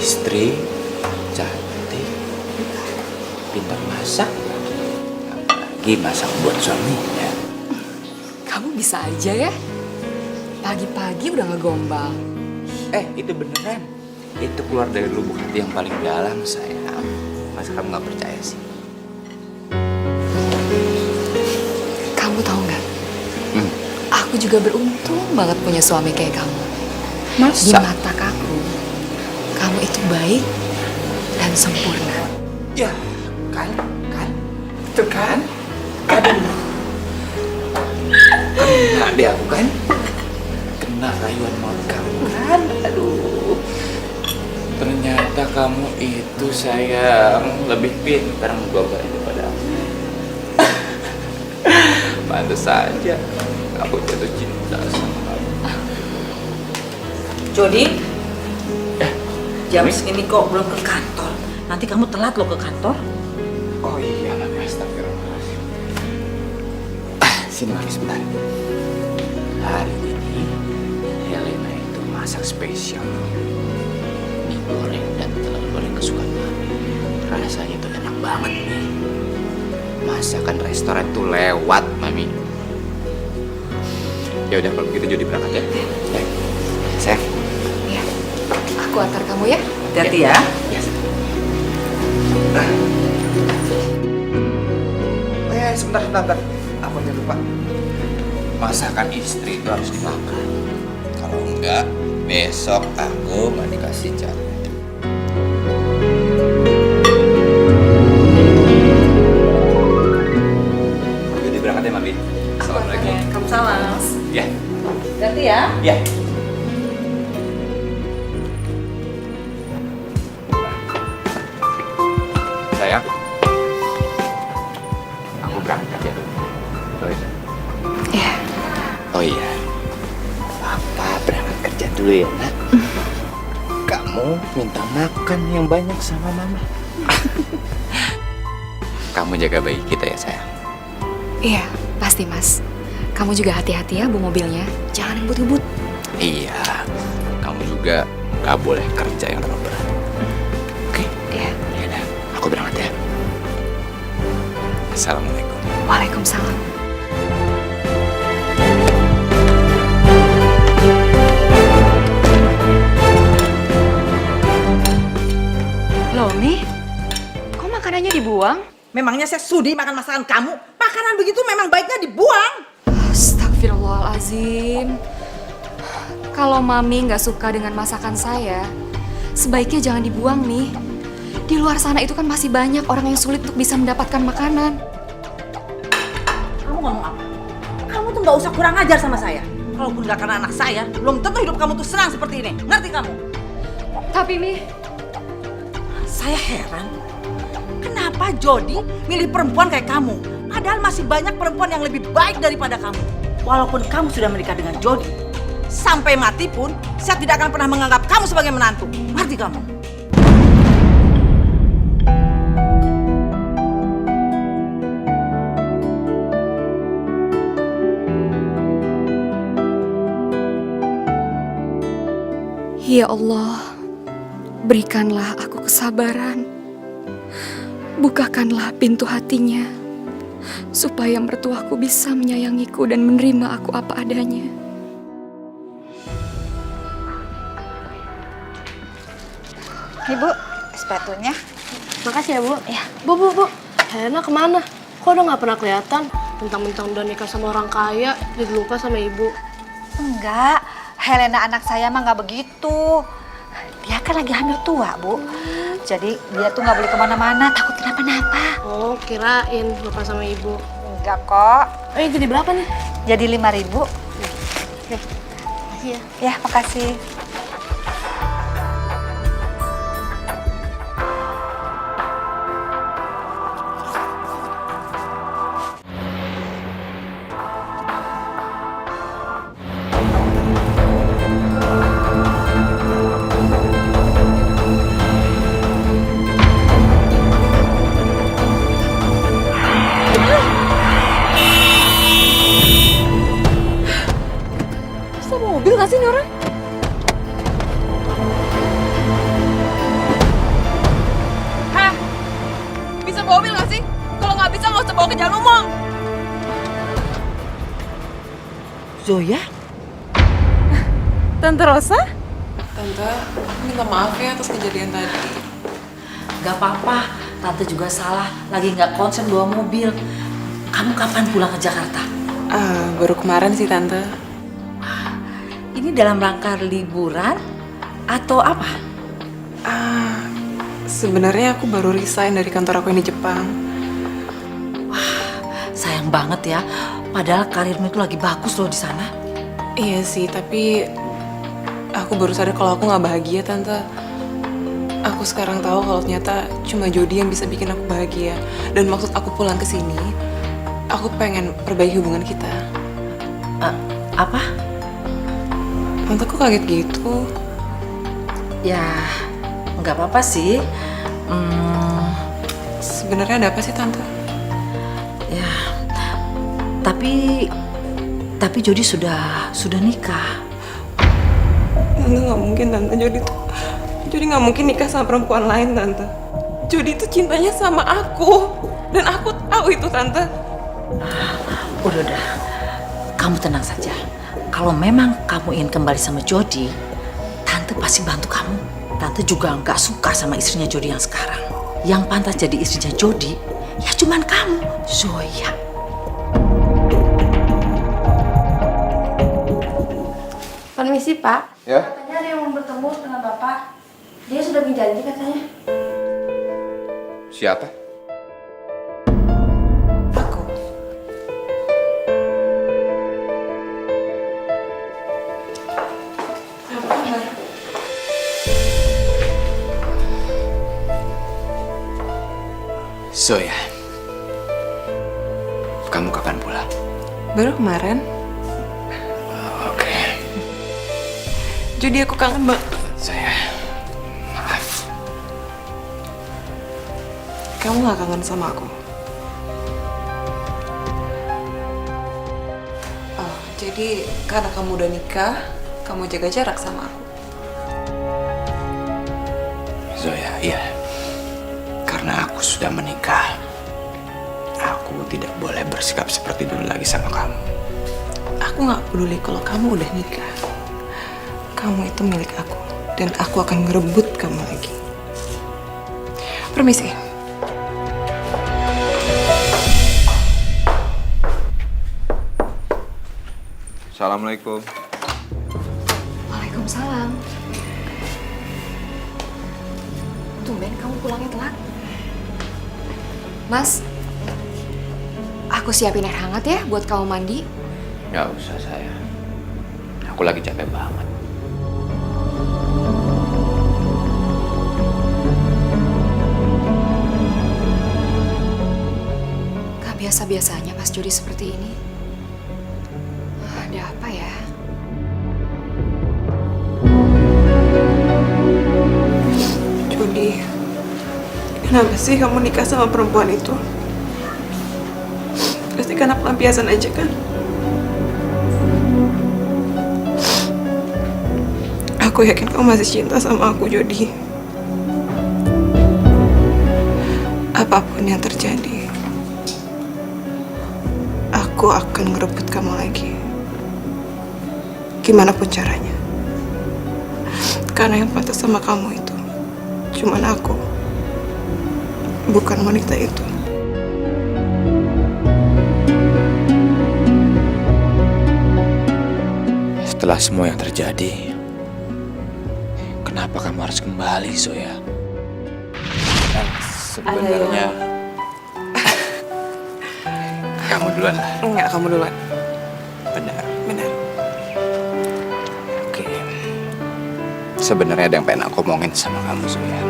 istri cantik, pintar masak, apalagi masak buat suaminya. Kamu bisa aja ya. Pagi-pagi udah ngegombal. Itu beneran. Itu keluar dari lubuk hati yang paling dalam, sayang. Masa kamu nggak percaya sih? Kamu tahu nggak? Aku juga beruntung banget punya suami kayak kamu. Di Masa? mata kamu itu baik dan sempurna. Ya, kan? Itu kan? Aduh. Kena deh aku kan? Kena rayuan maut kamu kan? Aduh. Ternyata kamu itu sayang lebih pintar menggobal daripada aku. Pantes saja aku jatuh cinta sama kamu. Jody, jam segini kok belum ke kantor? Nanti kamu telat loh ke kantor. Oh iya, astagfirullahaladzim. Sini Mami sebentar. Hari ini Helena itu masak spesial. Mie goreng dan telur goreng kesukaan Mami. Rasanya tuh enak banget nih. Masakan restoran tuh lewat, Mami. Ya udah kalau begitu Jody berangkat ya. Sayang. Ya, aku antar kamu ya. Hati-hati ya. Sebentar. Aku aja lupa. Masakan istri itu harus dimakan. Kalau enggak, besok aku nggak dikasih jatah. Jadi berangkat ya, Mami. Assalamualaikum. Kamu salam. Ya. Hati ya. Ya. Sayang. Aku berangkat ya. Iya. Oh iya. Papa berangkat kerja dulu ya, Nak. Kamu minta makan yang banyak sama Mama. Kamu jaga bayi kita ya, sayang. Iya, pasti Mas. Kamu juga hati-hati ya bawa mobilnya. Jangan ngebut-ngebut. Iya. Kamu juga nggak boleh kerja yang terlalu berat. Oke? Iya. Ya udah, aku berangkat ya. Assalamualaikum. Waalaikumsalam. Loh, Mi, kok makanannya dibuang? Memangnya saya sudi makan masakan kamu? Makanan begitu memang baiknya dibuang. Astagfirullahaladzim. Kalau Mami nggak suka dengan masakan saya, sebaiknya jangan dibuang, Mi. Di luar sana itu kan masih banyak orang yang sulit untuk bisa mendapatkan makanan. Kamu ngomong apa? Kamu tuh nggak usah kurang ajar sama saya. Kalaupun nggak karena anak saya, belum tentu hidup kamu tuh senang seperti ini. Ngerti kamu? Tapi, Mi, Saya heran. Kenapa Jody milih perempuan kayak kamu? Padahal masih banyak perempuan yang lebih baik daripada kamu. Walaupun kamu sudah menikah dengan Jody, sampai mati pun saya tidak akan pernah menganggap kamu sebagai menantu. Ngerti kamu? ya Allah, berikanlah aku kesabaran. Bukakanlah pintu hatinya, supaya mertuaku bisa menyayangiku dan menerima aku apa adanya. Ibu, sepatunya. Makasih ya, Bu. Ya. Bu. Helena kemana? Kok udah nggak pernah kelihatan? Mentang-mentang udah nikah sama orang kaya, jadi lupa sama ibu. Enggak, Helena anak saya mah nggak begitu. Dia kan lagi hamil tua, Bu. Jadi dia tuh nggak boleh kemana-mana, takut kenapa-napa. Oh, kirain lupa sama ibu. Enggak kok. Jadi berapa nih? Jadi 5.000. Oke, makasih ya. Ya, makasih. Bisa mobil nggak sih ini orang? jangan ngomong. Zoya? Tante Rosa? Tante, minta maaf ya atas kejadian tadi. Gak apa-apa, Tante juga salah. Lagi nggak konsen bawa mobil. Kamu kapan pulang ke Jakarta? Baru kemarin sih Tante. Ini dalam rangka liburan atau apa? Sebenarnya aku baru resign dari kantor aku yang di Jepang. Sayang banget ya, padahal karirmu itu lagi bagus loh di sana. Iya sih, tapi aku baru sadar kalau aku nggak bahagia Tante. Aku sekarang tahu kalau ternyata cuma Jody yang bisa bikin aku bahagia. Dan maksud aku pulang ke sini, aku pengen perbaiki hubungan kita. Apa? Tante kok kaget gitu? Ya, nggak apa-apa sih. Sebenarnya ada apa sih Tante? Ya, tapi Jody sudah nikah. Tante nggak mungkin Tante, Jody nggak mungkin nikah sama perempuan lain Tante. Jody itu cintanya sama aku dan aku tahu itu Tante. Udah, kamu tenang saja. Kalau memang kamu ingin kembali sama Jody, Tante pasti bantu kamu. Tante juga nggak suka sama istrinya Jody yang sekarang. Yang pantas jadi istrinya Jody, ya cuman kamu, Zoya. Permisi, Pak. Ya? Katanya ada yang mau bertemu dengan Bapak. Dia sudah berjanji katanya. Siapa? Aku. Apa kabar? Zoya, kamu kapan pulang? Baru kemarin. Oke, Jody aku kangen banget. saya maaf. Kamu gak kangen sama aku? Oh, jadi karena kamu udah nikah, kamu jaga jarak sama aku. Zoya, iya. Karena aku sudah menikah, aku tidak boleh bersikap seperti dulu lagi sama kamu. Aku gak peduli kalau kamu udah nikah. Kamu itu milik aku, dan aku akan ngerebut kamu lagi. Permisi. Assalamualaikum. Waalaikumsalam. Tumben kamu pulangnya telat. Mas, aku siapin air hangat ya buat kamu mandi. Gak usah saya. Aku lagi capek banget. Gak biasa-biasanya Mas Jody seperti ini. Ada apa ya? Jody, kenapa sih kamu nikah sama perempuan itu? Pasti karena pelampiasan aja kan? Aku yakin kamu masih cinta sama aku, Jody. Apapun yang terjadi, aku akan ngerebut kamu lagi. Gimana pun caranya. Karena yang pantas sama kamu itu cuman aku, bukan wanita itu. Setelah semua yang terjadi, kenapa kamu harus kembali, Zoya? Sebenarnya kamu duluan lah. Enggak, kamu duluan. Benar. Benar. Oke. Sebenarnya ada yang pengen aku omongin sama kamu, Zoya.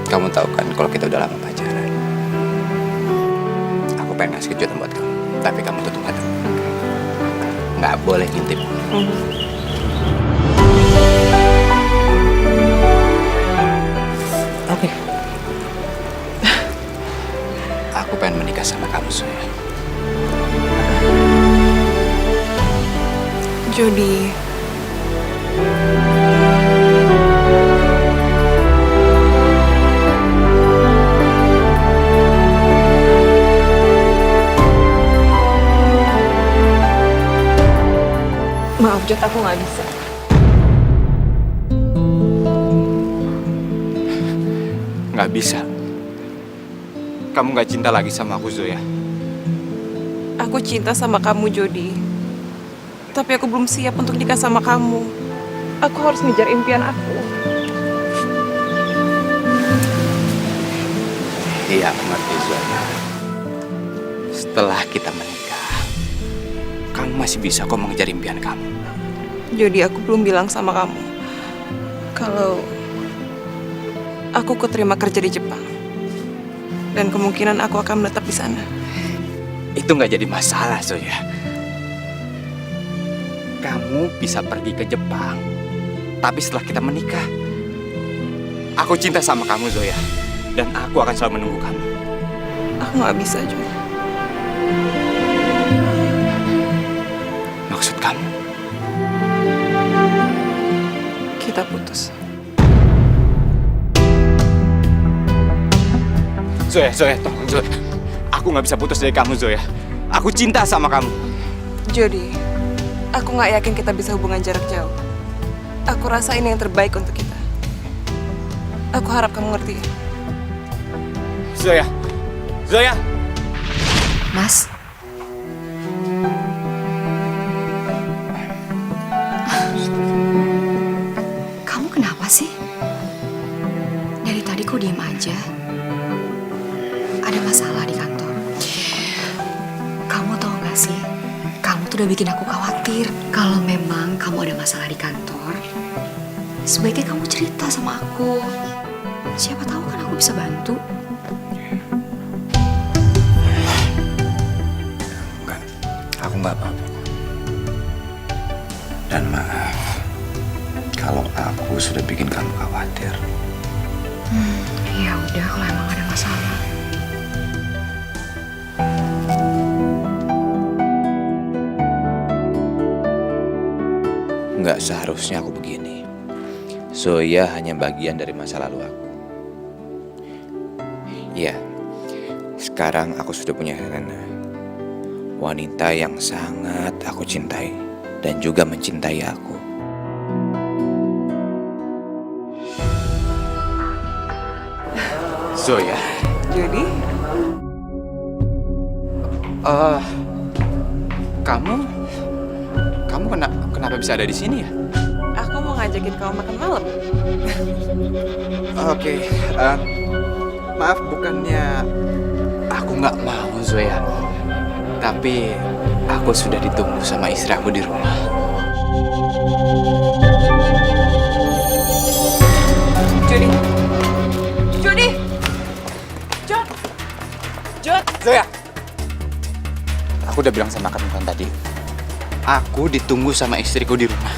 Kamu tahu kan kalau kita udah lama pacaran. Aku pengen ngasih kejutan buat kamu, tapi kamu tutup mata. Nggak boleh ngintip. Oke. Aku pengen menikah sama kamu, Zoya. Jody, Jod, aku nggak bisa. Nggak bisa. Kamu nggak cinta lagi sama aku, Zoya. Aku cinta sama kamu, Jody. Tapi aku belum siap untuk nikah sama kamu. Aku harus ngejar impian aku. Iya, aku ngerti, Zoya. Setelah kita menikah, kamu masih bisa kok mengejar impian kamu. Jody, aku belum bilang sama kamu kalau aku keterima kerja di Jepang. Dan kemungkinan aku akan menetap di sana. Itu nggak jadi masalah, Zoya. Kamu bisa pergi ke Jepang, tapi setelah kita menikah, aku cinta sama kamu, Zoya. Dan aku akan selalu menunggu kamu. Aku nggak bisa, Jody. Maksud kamu? Kita putus. Zoya, tolong, Zoya. Aku nggak bisa putus dari kamu, Zoya. Aku cinta sama kamu. Jody, aku nggak yakin kita bisa hubungan jarak jauh. Aku rasa ini yang terbaik untuk kita. Aku harap kamu ngerti. Zoya. Mas. Kamu kenapa sih? Dari tadi kok diem aja? Ada masalah di kantor. Kamu tahu gak sih? Kamu tuh udah bikin aku khawatir. Kalau memang kamu ada masalah di kantor, sebaiknya kamu cerita sama aku. Siapa tahu kan aku bisa bantu. Enggak, aku nggak apa-apa. Dan maaf, kalau aku sudah bikin kamu khawatir. Ya udah kalau emang ada masalah. Nggak seharusnya aku begini. Zoya hanya bagian dari masa lalu aku. Iya, sekarang aku sudah punya Helena. Wanita yang sangat aku cintai dan juga mencintai aku. Zoya, Jody, kamu kenapa bisa ada di sini ya? aku mau ngajakin kamu makan malam. Oke, maaf bukannya aku nggak mau, Zoya. Tapi aku sudah ditunggu sama istri aku di rumah. Jody, Jod. Zoya, aku udah bilang sama kamu kan tadi. Aku ditunggu sama istriku di rumah.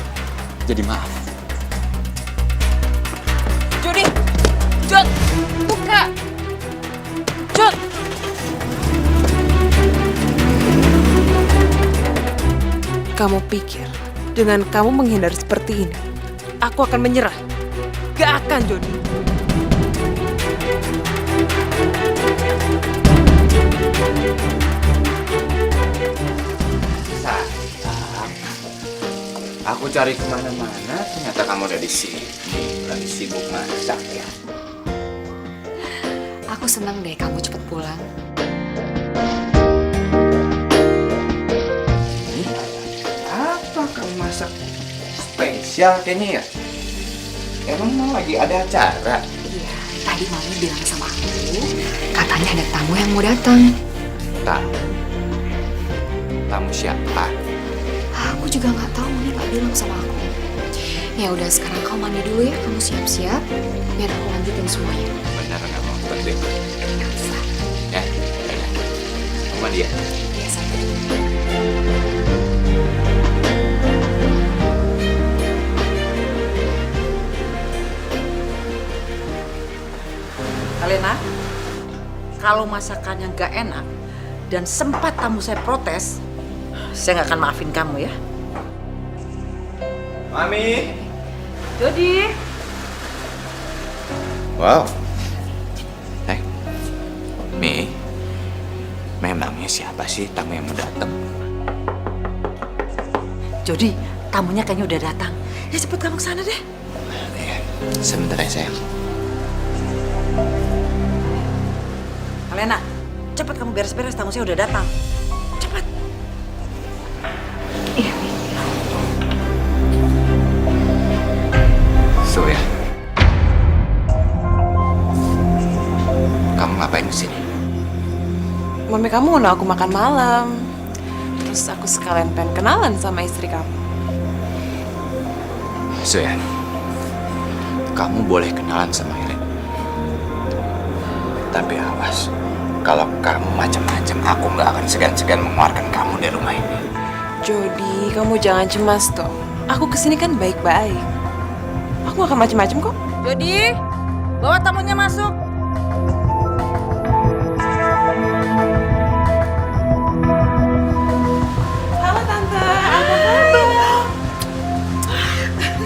Jadi maaf. Jody, Jod, buka. Jod. Kamu pikir dengan kamu menghindar seperti ini, aku akan menyerah? Gak akan, Jody. Aku cari kemana-mana, ternyata kamu udah di sini. Lagi sibuk masak ya. Aku senang deh kamu cepet pulang. Ini apa kamu masak spesial kayaknya ya? Emang mau lagi ada acara? Iya, tadi Mami bilang sama aku, katanya ada tamu yang mau datang. Tamu siapa? Aku juga nggak tahu, Mami nggak bilang sama aku. Ya udah sekarang kamu mandi dulu ya, kamu siap-siap, biar aku lanjutin semuanya. Benar nggak mau penting? Nggak usah. Ya, udah. Kamu mandi ya? Iya sayang. Helena, kalau masakannya nggak enak dan sempat tamu saya protes, saya nggak akan maafin kamu ya. Mami. Jody. Wow. Mi, memangnya siapa sih tamu yang mau datang? Jody, tamunya kayaknya udah datang. Ya cepet kamu ke sana deh. Iya, sebentar ya sayang. Alena, cepet kamu beres-beres, tamu saya udah datang. Cepet. Iya, Mi. So ya, kamu ngapain di sini? Mami kamu undang aku makan malam. Terus aku sekalian pengen kenalan sama istri kamu. So ya, kamu boleh kenalan sama Helen. Tapi awas, kalau kamu macam-macam, aku nggak akan segan-segan mengeluarkan kamu dari rumah ini. Jody, kamu jangan cemas toh. Aku kesini kan baik-baik. Aku gak akan macem-macem kok. Jody, bawa tamunya masuk. Halo Tante, apa kabar?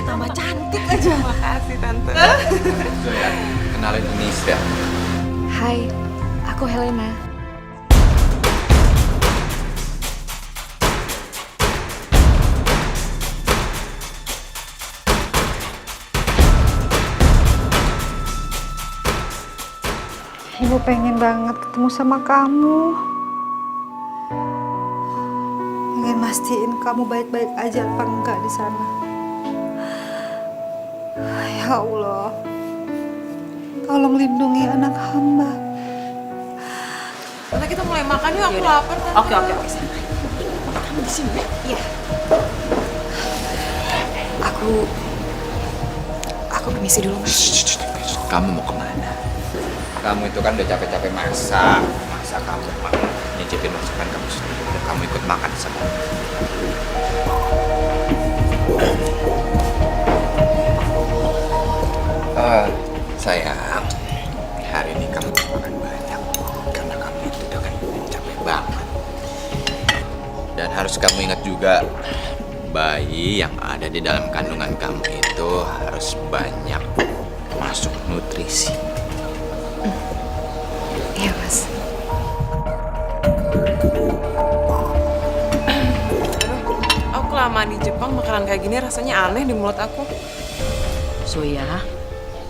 Tambah cantik aja. Makasih Tante. So ya, kenalin ini istri aku. Hai, aku Helena. Ibu pengen banget ketemu sama kamu. Pengen mastiin kamu baik-baik aja apa enggak di sana. Ya Allah, tolong lindungi anak hamba. Tante kita mulai makan yuk, aku lapar Tante. Oke. Kamu di sini ya? Iya. Aku permisi dulu, Mas. Kamu mau kemana? Kamu itu kan udah capek-capek masak. Masa kamu nyicipin masakan kamu sendiri? Udah kamu ikut makan sama aku. Sayang, hari ini kamu makan banyak karena kamu itu udah kan capek banget. Dan harus kamu ingat juga, bayi yang ada di dalam kandungan kamu itu harus banyak masuk nutrisi. Iya, Mas. Aku kelamaan di Jepang, makanan kayak gini rasanya aneh di mulut aku. Zoya,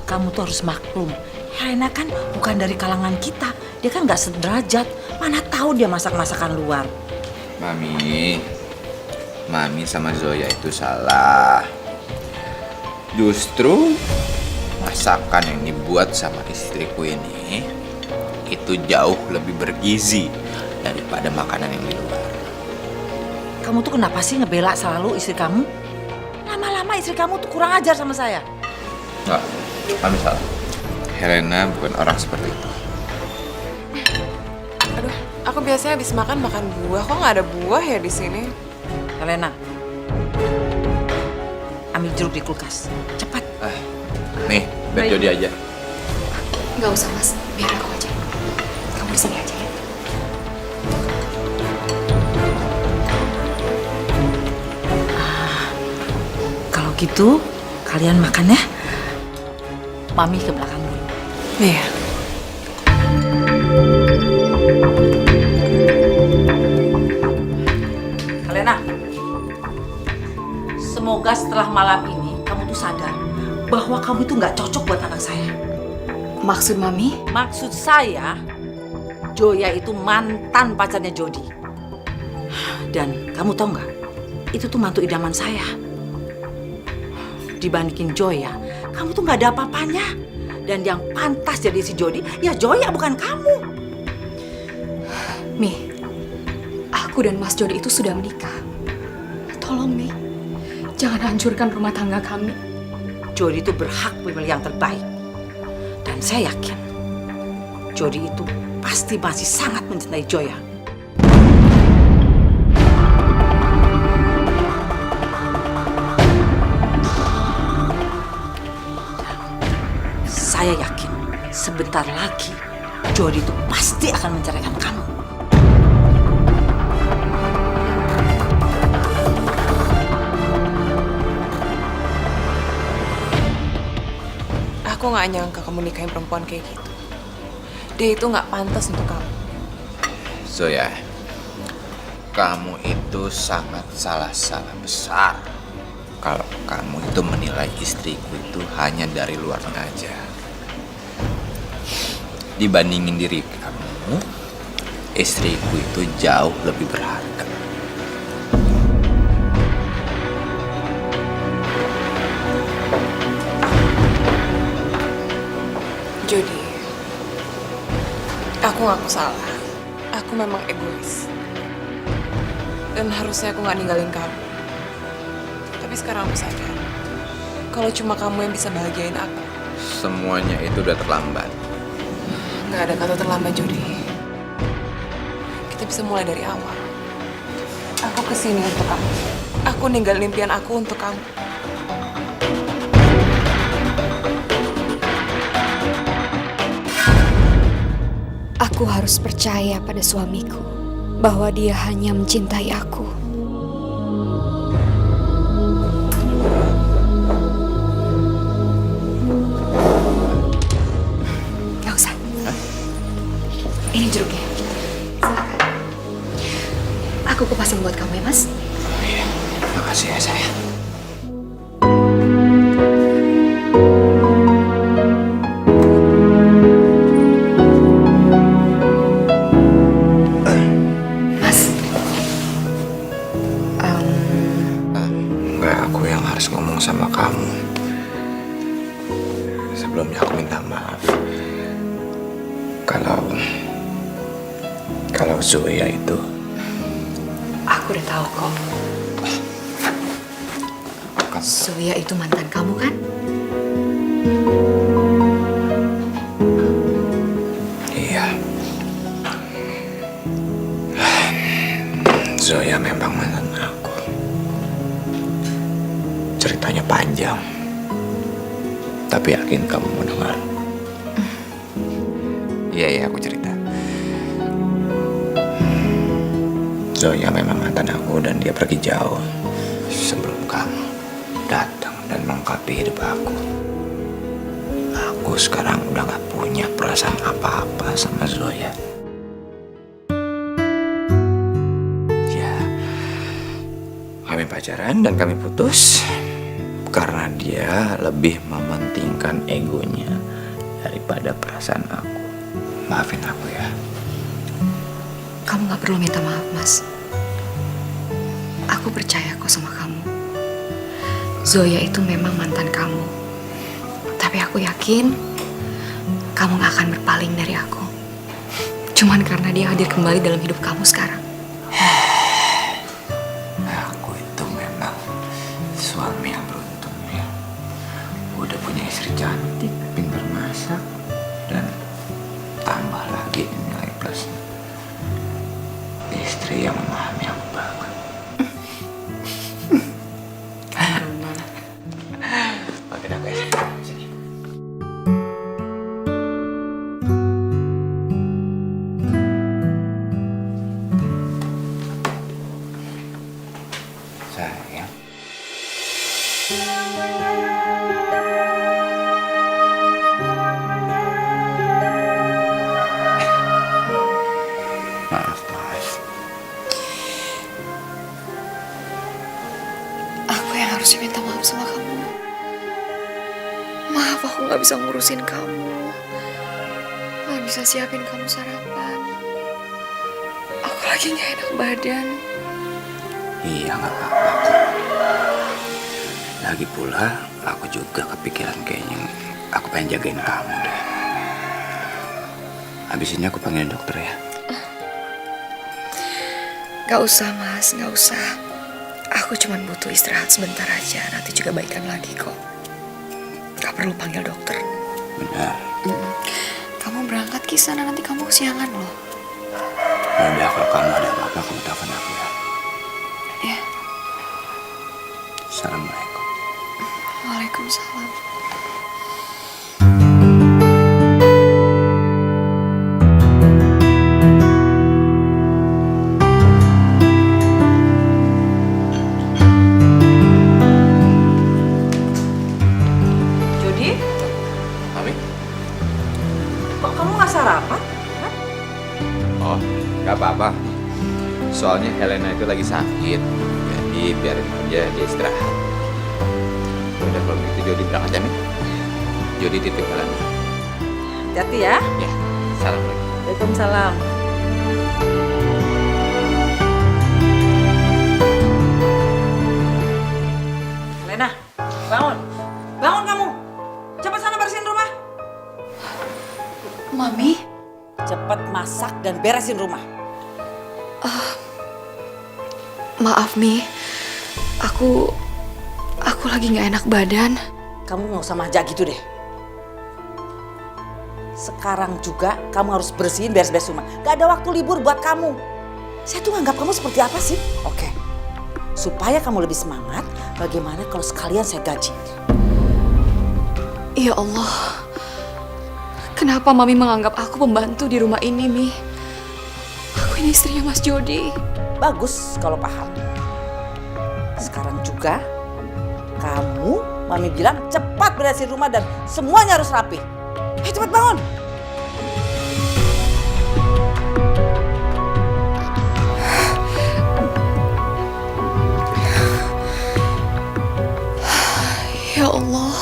kamu tuh harus maklum. Helena kan bukan dari kalangan kita. Dia kan nggak sederajat. Mana tahu dia masak-masakan luar. Mami sama Zoya itu salah. Justru masakan yang dibuat sama istriku ini itu jauh lebih bergizi daripada makanan yang di luar. Kamu tuh kenapa sih ngebela selalu istri kamu? Lama-lama istri kamu tuh kurang ajar sama saya. Enggak, Mami salah. Helena bukan orang seperti itu. Aduh, aku biasanya habis makan buah. Kok nggak ada buah ya di sini? Helena, ambil jeruk di kulkas. Cepat. Nih, biar Jody aja. Nggak usah, Mas. Biar aku aja. Kamu di sini aja ya. Kalau gitu, kalian makan ya. Mami ke belakang dulu. Iya. Helena, semoga setelah malam ini kamu tuh sadar bahwa kamu itu nggak cocok buat anak saya. Maksud Mami? Maksud saya, Joya itu mantan pacarnya Jody. Dan kamu tahu nggak, itu tuh mantu idaman saya. Dibandingin Joya, kamu tuh nggak ada apa-apanya. Dan yang pantas jadi si Jody, ya Joya bukan kamu. Mi, aku dan Mas Jody itu sudah menikah. Tolong, Mi. Jangan hancurkan rumah tangga kami. Jody itu berhak memilih yang terbaik. Dan saya yakin, Jody itu pasti masih sangat mencintai Joya. Saya yakin sebentar lagi Jody itu pasti akan menceraikan kamu. Aku nggak nyangka kamu nikahin perempuan kayak gitu. Dia itu nggak pantas untuk kamu. Zoya, kamu itu sangat salah besar. kalau kamu itu menilai istriku itu hanya dari luarnya aja. Dibandingin diri kamu, istriku itu jauh lebih berharga. Jody, aku ngaku salah. Aku memang egois. Dan harusnya aku nggak ninggalin kamu. Tapi sekarang aku sadar, kalau cuma kamu yang bisa bahagiain aku. Semuanya itu udah terlambat. Nggak ada kata terlambat, Jody. Kita bisa mulai dari awal. Aku kesini untuk kamu. Aku ninggalin impian aku untuk kamu. Aku harus percaya pada suamiku bahwa dia hanya mencintai aku. Gak usah. Ini jeruknya. Silakan. Aku kupasin buat kamu ya, Mas. Iya, makasih ya sayang. Mas. Enggak, aku yang harus ngomong sama kamu. Sebelumnya aku minta maaf. Kalau Zoya itu, Aku udah tahu kok. Zoya itu mantan kamu kan? iya. Zoya memang mantan aku. Ceritanya panjang. Tapi yakin kamu mau dengar? Iya, aku cerita. Zoya memang mantan aku dan dia pergi jauh sebelum kamu datang dan melengkapi hidup aku. Aku sekarang udah gak punya perasaan apa-apa sama Zoya. Ya, kami pacaran dan kami putus karena dia lebih mementingkan egonya daripada perasaan aku. Maafin aku ya. Kamu gak perlu minta maaf, Mas. Aku percaya kok sama kamu. Zoya itu memang mantan kamu. Tapi aku yakin kamu gak akan berpaling dari aku. Cuman karena dia hadir kembali dalam hidup kamu sekarang. Aku itu memang suami yang beruntung ya. Udah punya istri cantik, pintar masak, dan tambah lagi nilai plusnya. Istri yang memahami aku banget. Oke, dah guys. Sini. Sayang. Maaf. Aku yang harusnya minta maaf sama kamu. Maaf aku gak bisa ngurusin kamu. Gak bisa siapin kamu sarapan. Aku lagi gak enak badan. Iya, nggak apa-apa kok. Lagi pula, aku juga kepikiran kayaknya aku pengen jagain kamu deh. Habis ini aku panggil dokter ya. Gak usah, Mas, gak usah. Aku cuma butuh istirahat sebentar aja. Nanti juga baikan lagi kok. Gak perlu panggil dokter. Benar. Kamu berangkat ke sana, nanti kamu kesiangan loh. Ya udah, kalau kamu ada apa-apa, kamu telepon aku ya. Ya. Assalamualaikum. Waalaikumsalam. Jody, Mami? kok kamu nggak sarapan? Hah? Oh, nggak apa-apa. Soalnya Helena itu lagi sakit. Jadi biarin aja dia istirahat. udah kalau gitu Jody berangkat ya, Mi. Jody titip Helena. Hati-hati ya. Ya, assalamualaikum. Waalaikumsalam. Lena, bangun. Bangun kamu. Cepat sana bersihin rumah. Mami, Cepat masak dan beresin rumah. maaf Mi. Aku lagi nggak enak badan. Kamu nggak usah manja gitu deh. Sekarang juga kamu harus bersihin beres-beres rumah. Gak ada waktu libur buat kamu. Saya tuh nganggap kamu seperti apa sih? Oke, supaya kamu lebih semangat, bagaimana kalau sekalian saya gaji? Ya Allah, kenapa Mami menganggap aku pembantu di rumah ini, Mi? Aku ini istrinya Mas Jody. Bagus kalau paham. Sekarang juga kamu, Mami bilang cepat beresin rumah dan semuanya harus rapi. Ayo cepat bangun. Ya Allah,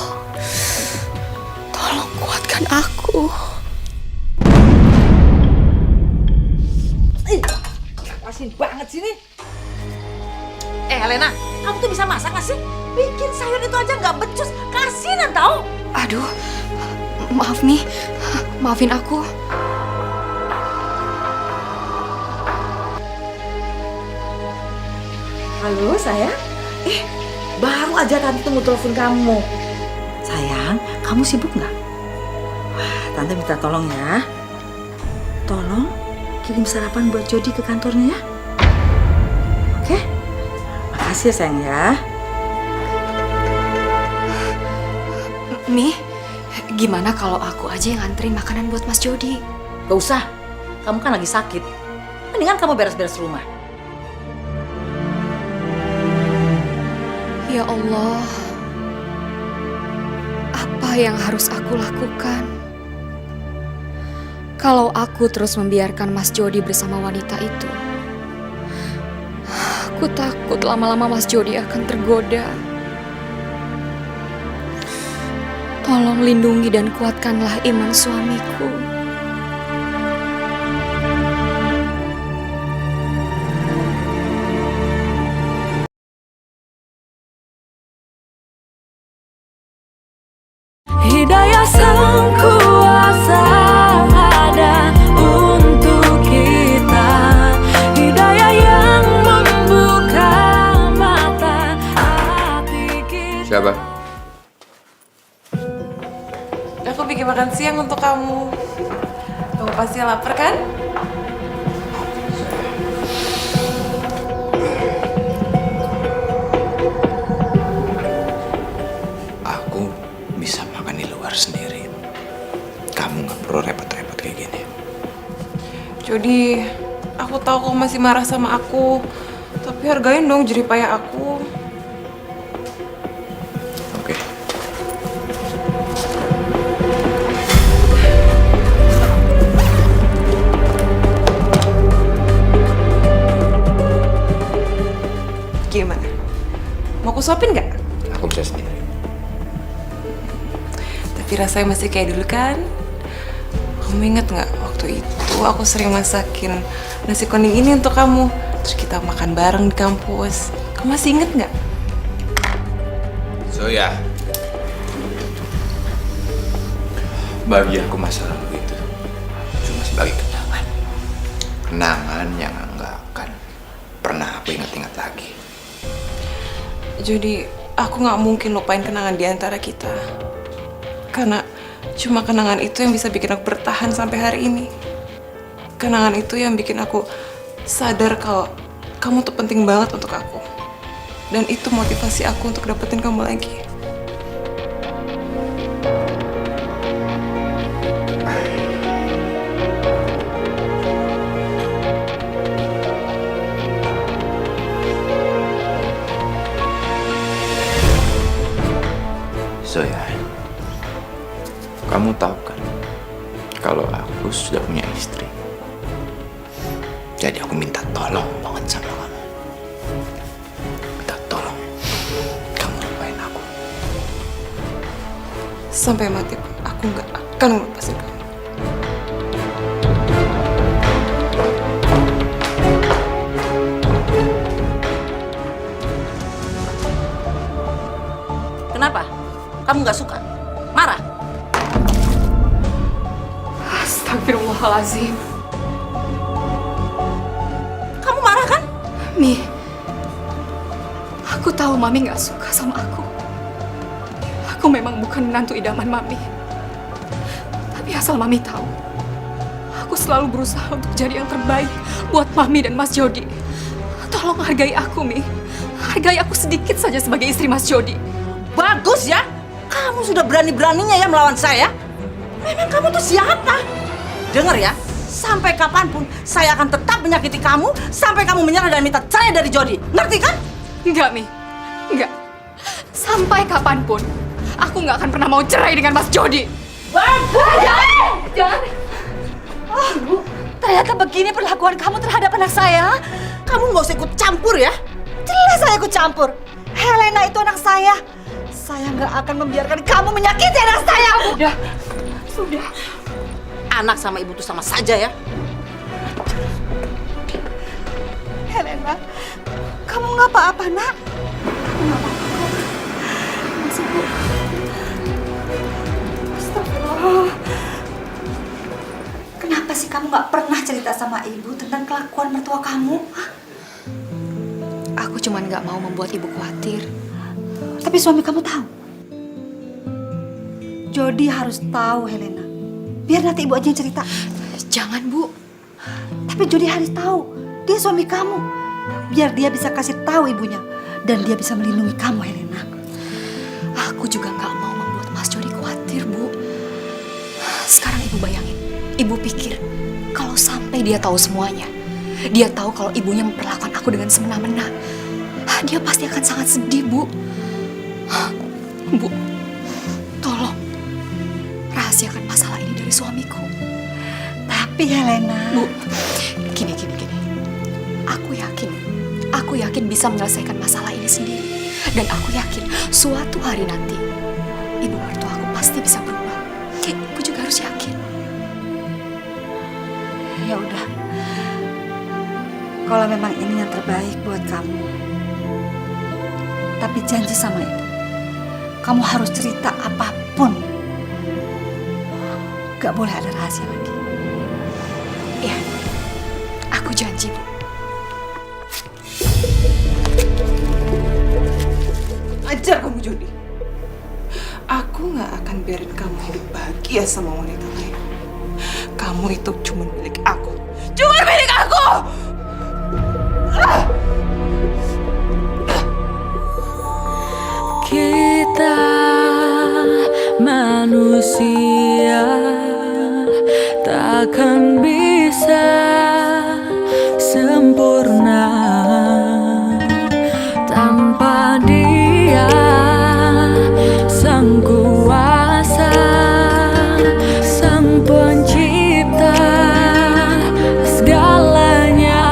tolong kuatkan aku. Asin banget sini. Helena, kamu tuh bisa masak gak sih? Bikin sayur itu aja nggak becus, kasinan tau. Aduh, maaf Mi, maafin aku. Halo sayang, baru aja tante mau telepon kamu. Sayang, kamu sibuk nggak? Wah, tante minta tolong ya. Tolong kirim sarapan buat Jody ke kantornya ya. Oke? Makasih ya sayang ya. Mi, gimana kalau aku aja yang nganterin makanan buat Mas Jody? Gak usah, kamu kan lagi sakit. Mendingan kamu beres-beres rumah. Ya Allah, apa yang harus aku lakukan? Kalau aku terus membiarkan Mas Jody bersama wanita itu, aku takut lama-lama Mas Jody akan tergoda. Tolong lindungi dan kuatkanlah iman suamiku. Hidayah Sang Kuasa ada untuk kita. Hidayah yang membuka mata hati kita. Siapa? Aku bikin makan siang untuk kamu. Kamu pasti lapar kan? Aku bisa makan di luar sendiri. Kamu nggak perlu repot-repot kayak gini. Jody, aku tahu kamu masih marah sama aku. Tapi hargain dong jerih payah aku. Oke. Gimana? Mau aku suapin nggak? Aku bisa sendiri. Tapi rasanya masih kayak dulu kan? Kamu inget nggak waktu itu aku sering masakin nasi kuning ini untuk kamu. Terus kita makan bareng di kampus. Kamu masih inget nggak? So ya, bagi aku masa lalu itu cuma sebagai kenangan. Kenangan yang nggak akan pernah aku ingat-ingat lagi. Jadi aku nggak mungkin lupain kenangan di antara kita. Karena cuma kenangan itu yang bisa bikin aku bertahan sampai hari ini. Kenangan itu yang bikin aku sadar kalau kamu tuh penting banget untuk aku. Dan itu motivasi aku untuk dapetin kamu lagi. Zoya, kamu tahu kan kalau aku sudah punya istri. Jadi aku minta tolong banget sama kamu. Minta tolong kamu lupain aku. Sampai mati pun aku nggak akan melepaskan kamu. Kenapa? Kamu nggak suka? Marah? Astagfirullahalazim. Kamu marah kan? Mi, aku tahu Mami nggak suka sama aku. Aku memang bukan menantu idaman Mami. Tapi asal Mami tahu, aku selalu berusaha untuk jadi yang terbaik buat Mami dan Mas Jody. Tolong hargai aku, Mi. Hargai aku sedikit saja sebagai istri Mas Jody. Bagus ya. Kamu sudah berani-beraninya ya melawan saya. Memang kamu tuh siapa? Dengar ya, sampai kapanpun saya akan tetap menyakiti kamu sampai kamu menyerah dan minta cerai dari Jody. Ngerti kan? Enggak, Mi. Enggak. Sampai kapanpun, aku nggak akan pernah mau cerai dengan Mas Jody. Jangan. Oh, Bu, ternyata begini perlakuan kamu terhadap anak saya. Kamu nggak usah ikut campur ya. Jelas saya ikut campur. Helena itu anak saya. Saya nggak akan membiarkan kamu menyakiti anak saya. Sudah. Anak sama ibu tuh sama saja ya. Helena, kamu nggak apa-apa, Nak? Kamu nggak apa-apa. Masih, Bu. Astagfirullah. Kenapa sih kamu nggak pernah cerita sama ibu tentang kelakuan mertua kamu? Hah? Aku cuma nggak mau membuat ibu khawatir. Tapi suami kamu tahu. Jody harus tahu, Helena. Biar nanti ibu aja yang cerita. Jangan, Bu. Tapi Jody harus tahu. Dia suami kamu. Biar dia bisa kasih tahu ibunya. Dan dia bisa melindungi kamu, Helena. Aku juga nggak mau membuat Mas Jody khawatir, Bu. Sekarang ibu bayangin. Ibu pikir kalau sampai dia tahu semuanya. Dia tahu kalau ibunya memperlakukan aku dengan semena-mena. Dia pasti akan sangat sedih, Bu. Bu, tolong rahasiakan masalah ini dari suamiku. Tapi Helena... Bu, gini. Aku yakin bisa menyelesaikan masalah ini sendiri. Dan aku yakin suatu hari nanti, ibu mertua aku pasti bisa berubah. Ibu juga harus yakin. Ya udah. Kalau memang ini yang terbaik buat kamu. Tapi janji sama ibu. Kamu harus cerita apapun. Gak boleh ada rahasia lagi. Iya, aku janji, Bu. Ajar kamu, Jody. Aku nggak akan biarin kamu hidup bahagia sama wanita lain. Kamu itu cuma milik aku. Cuma milik aku! Kita manusia takkan bisa sempurna tanpa Dia, Sang Kuasa, Sang Pencipta segalanya.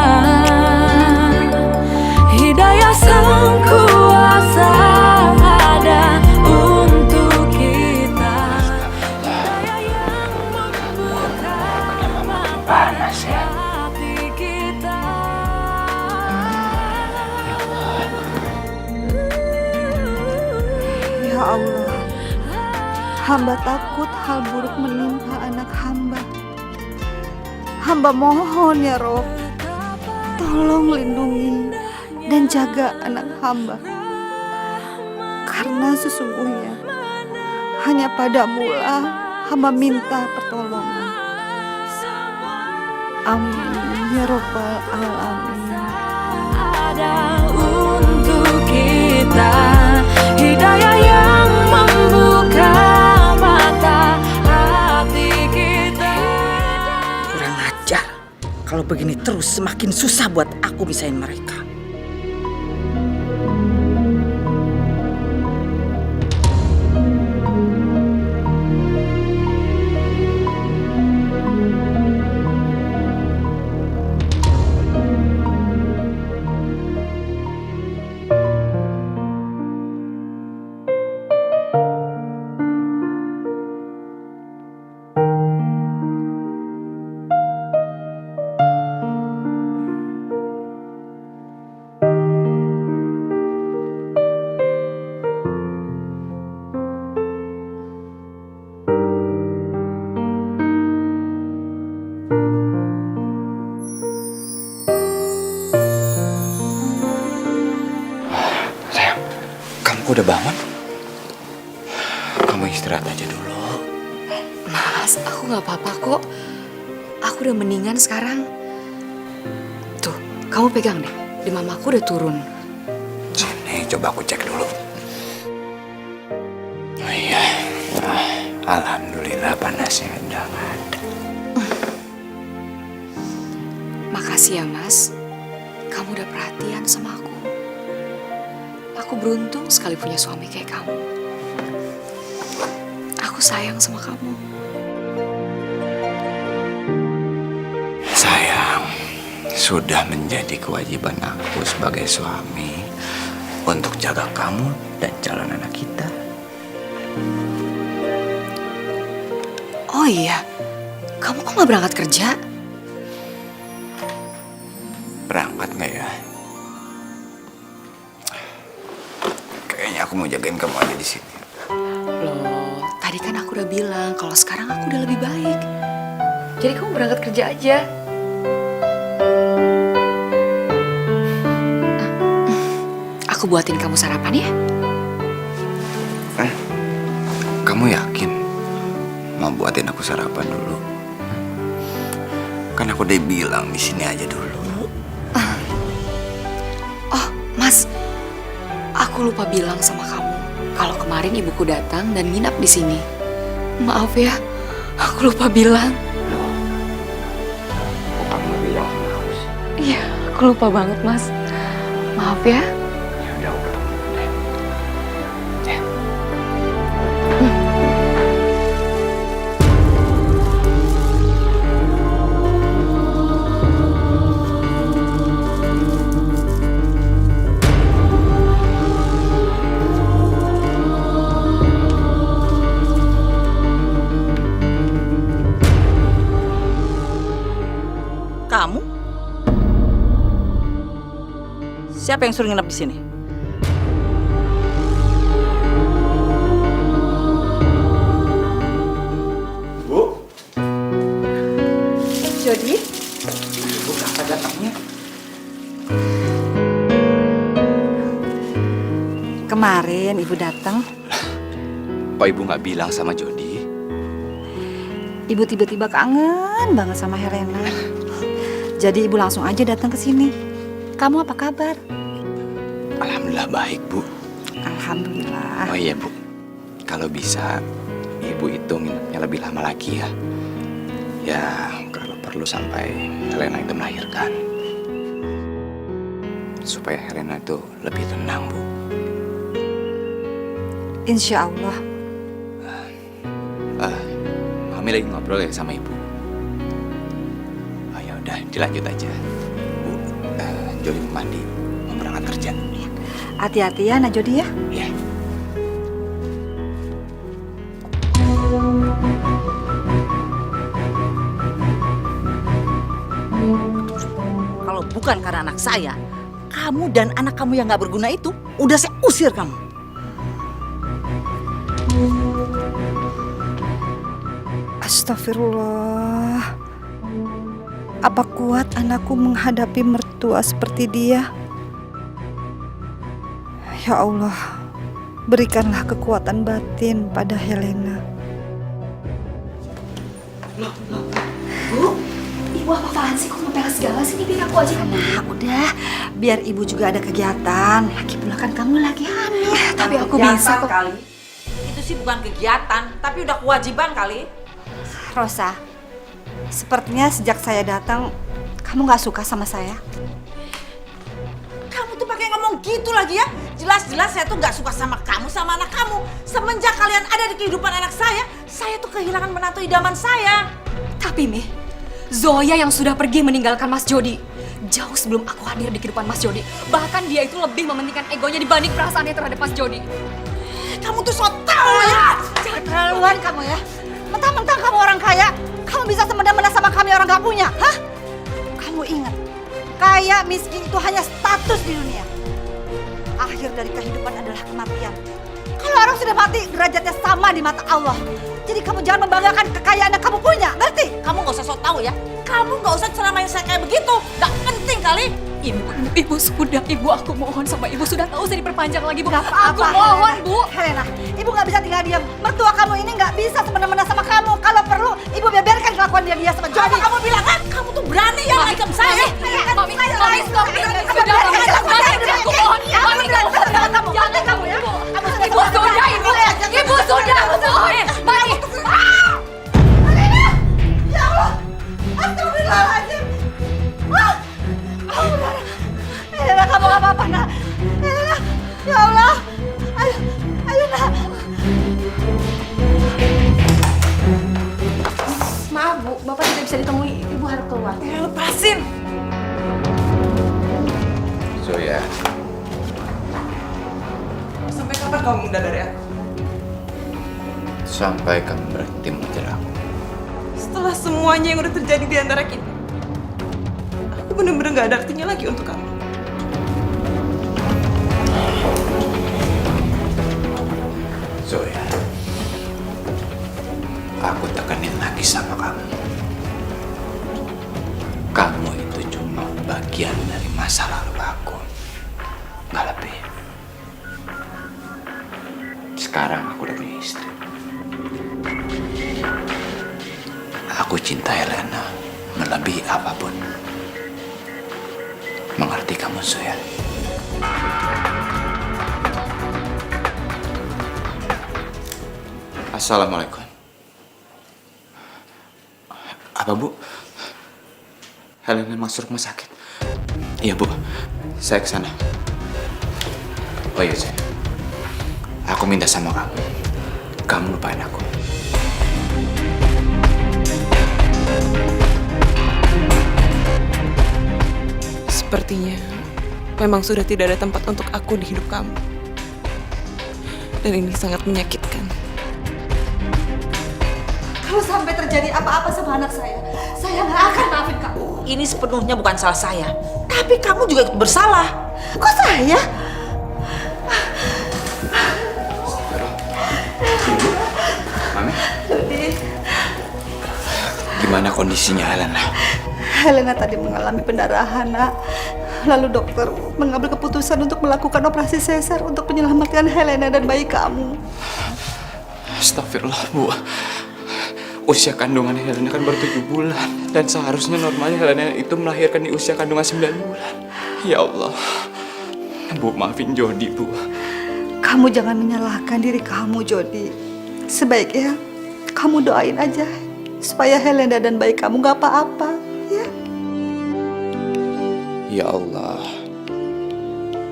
Hidayah Sang Kuasa ada untuk kita. Hidayah yang membuka Panas ya. hati kita. Ya Allah. Hamba takut hal buruk menimpa anak hamba. Hamba mohon ya Rob. Tolong lindungi dan jaga anak hamba. Karena sesungguhnya hanya padamulah hamba minta pertolongan. Amin ya Rabbal Alamin. Ada untuk kita. Hidayah yang membuka mata hati kita. Kurang ajar. Kalau begini terus semakin susah buat aku misahin mereka. udah bangun? Kamu istirahat aja dulu. Mas, aku nggak apa-apa kok. Aku udah mendingan sekarang. Tuh, kamu pegang deh. Demam aku udah turun. Sini, coba aku cek dulu. Oh iya, alhamdulillah panasnya udah nggak ada. Makasih ya, Mas. Kamu udah perhatian sama aku. Aku beruntung sekali punya suami kayak kamu. Aku sayang sama kamu. Sayang, sudah menjadi kewajiban aku sebagai suami untuk jaga kamu dan calon anak kita. Oh iya, kamu kok nggak berangkat kerja? Berangkat nggak ya? Kayaknya aku mau jagain kamu aja di sini. Loh, tadi kan aku udah bilang kalau sekarang aku udah lebih baik. Jadi kamu berangkat kerja aja. Aku buatin kamu sarapan ya. Kamu yakin mau buatin aku sarapan dulu? Kan aku udah bilang di sini aja dulu. Oh, Mas, aku lupa bilang sama kamu kalau kemarin ibuku datang dan nginap di sini. Maaf ya, aku lupa bilang. Kok kamu bilang sama aku sih? Iya, aku lupa banget, Mas. Maaf ya. Ya udah aku ketemu deh. Ya. Kamu? Siapa yang suruh nginep di sini? Bu, Jody? ibu kapan datangnya? Kemarin ibu datang, Kok ibu nggak bilang sama Jody? ibu tiba-tiba kangen banget sama Helena. Jadi ibu langsung aja datang ke sini. Kamu apa kabar? Alhamdulillah baik, Bu. Alhamdulillah. Oh iya, Bu. Kalau bisa, ibu itu nginepnya lebih lama lagi ya. Ya, kalau perlu sampai Helena itu melahirkan. Supaya Helena itu lebih tenang, Bu. Insya Allah. Mami lagi ngobrol ya sama ibu. Oh ya udah, dilanjut aja. Bu, Jody mau mandi, mau berangkat kerja. Hati-hati ya, Najodi ya. Ya. Kalau bukan karena anak saya, kamu dan anak kamu yang gak berguna itu udah saya usir kamu. Astagfirullah. Apa kuat anakku menghadapi mertua seperti dia? Ya Allah, berikanlah kekuatan batin pada Helena. Bu, ibu apa-apaan sih? Kok ngepel segala sih? Ini biar aku aja kan. Nah, udah, biar ibu juga ada kegiatan. Lagi pula kan kamu lagi hamil. Tapi aku bisa kok. Kali. Itu sih bukan kegiatan, tapi udah kewajiban kali. Rosa, sepertinya sejak saya datang, kamu gak suka sama saya. Kamu tuh pakai ngomong gitu lagi ya? Jelas-jelas saya tuh nggak suka sama kamu, sama anak kamu. Semenjak kalian ada di kehidupan anak saya tuh kehilangan menantu idaman saya. Tapi Mi, Zoya yang sudah pergi meninggalkan Mas Jody. Jauh sebelum aku hadir di kehidupan Mas Jody. Bahkan dia itu lebih mementingkan egonya dibanding perasaannya terhadap Mas Jody. Kamu tuh so tau ya! Keterlaluan kamu ya. Mentang-mentang kamu orang kaya, kamu bisa semena-mena sama kami orang gak punya, hah? Kamu ingat, kaya miskin itu hanya status di dunia. Akhir dari kehidupan adalah kematian. Kalau orang sudah mati, derajatnya sama di mata Allah. Jadi kamu jangan membanggakan kekayaan yang kamu punya, ngerti? Kamu nggak usah so tau ya. Kamu nggak usah ceramain saya kayak begitu. Nggak penting kali. Ibu sudah, Ibu, aku mohon sama Ibu, sudah tahu usah diperpanjang lagi, Bu. Gak apa-apa, Aku mohon, Helena. Bu. Helena, Ibu gak bisa tinggal diam. Mertua kamu ini gak bisa semena-mena sama kamu. Kalau perlu, Ibu biarkan kelakuan dia sama Jody. Apa kamu bilang kan? Kamu tuh berani yang ngancam saya. Mami, stop. Sudah, Mami, aku mohon. Mami, jangan kamu ya. Ibu sudah, Ibu. Ibu sudah, aku mohon. Mami. Ya Allah, astagfirullahaladzim. Helena, kamu gak apa-apa, nak. Helena, ya Allah. Ayo, nak. Maaf, Bu. Bapak tidak bisa ditemui. Ibu harus keluar. Lepasin. Zoya, Sampai kapan kamu menghindar dari aku? sampai kamu berhenti mengejar aku. Setelah semuanya yang udah terjadi di antara kita, aku bener-bener gak ada artinya lagi untuk kamu. Zoya, aku tekanin lagi sama kamu. Kamu itu cuma bagian dari masa lalu aku, nggak lebih. Sekarang aku udah punya istri. Aku cinta Helena melebihi apapun. Mengerti kamu, Zoya? Assalamualaikum. Apa, Bu? Helena masuk rumah sakit? Iya, Bu. Saya ke sana. Oh iya, saya. Aku minta sama kamu. Kamu lupain aku. Sepertinya memang sudah tidak ada tempat untuk aku di hidup kamu. Dan ini sangat menyakitkan. Kalau sampai terjadi apa-apa sama anak saya nggak akan maafin kamu. Ini sepenuhnya bukan salah saya. Tapi kamu juga ikut bersalah. Kok saya? Mami? Gimana kondisinya Helena? Helena tadi mengalami pendarahan, nak. Lalu dokter mengambil keputusan untuk melakukan operasi sesar untuk menyelamatkan Helena dan bayi kamu. Astagfirullah, Bu. Usia kandungan Helena kan baru 7 bulan. Dan seharusnya normalnya Helena itu melahirkan di usia kandungan 9 bulan. Ya Allah. Bu, maafin Jody, Bu. Kamu jangan menyalahkan diri kamu, Jody. Sebaiknya kamu doain aja supaya Helena dan bayi kamu gak apa-apa, ya? Ya Allah,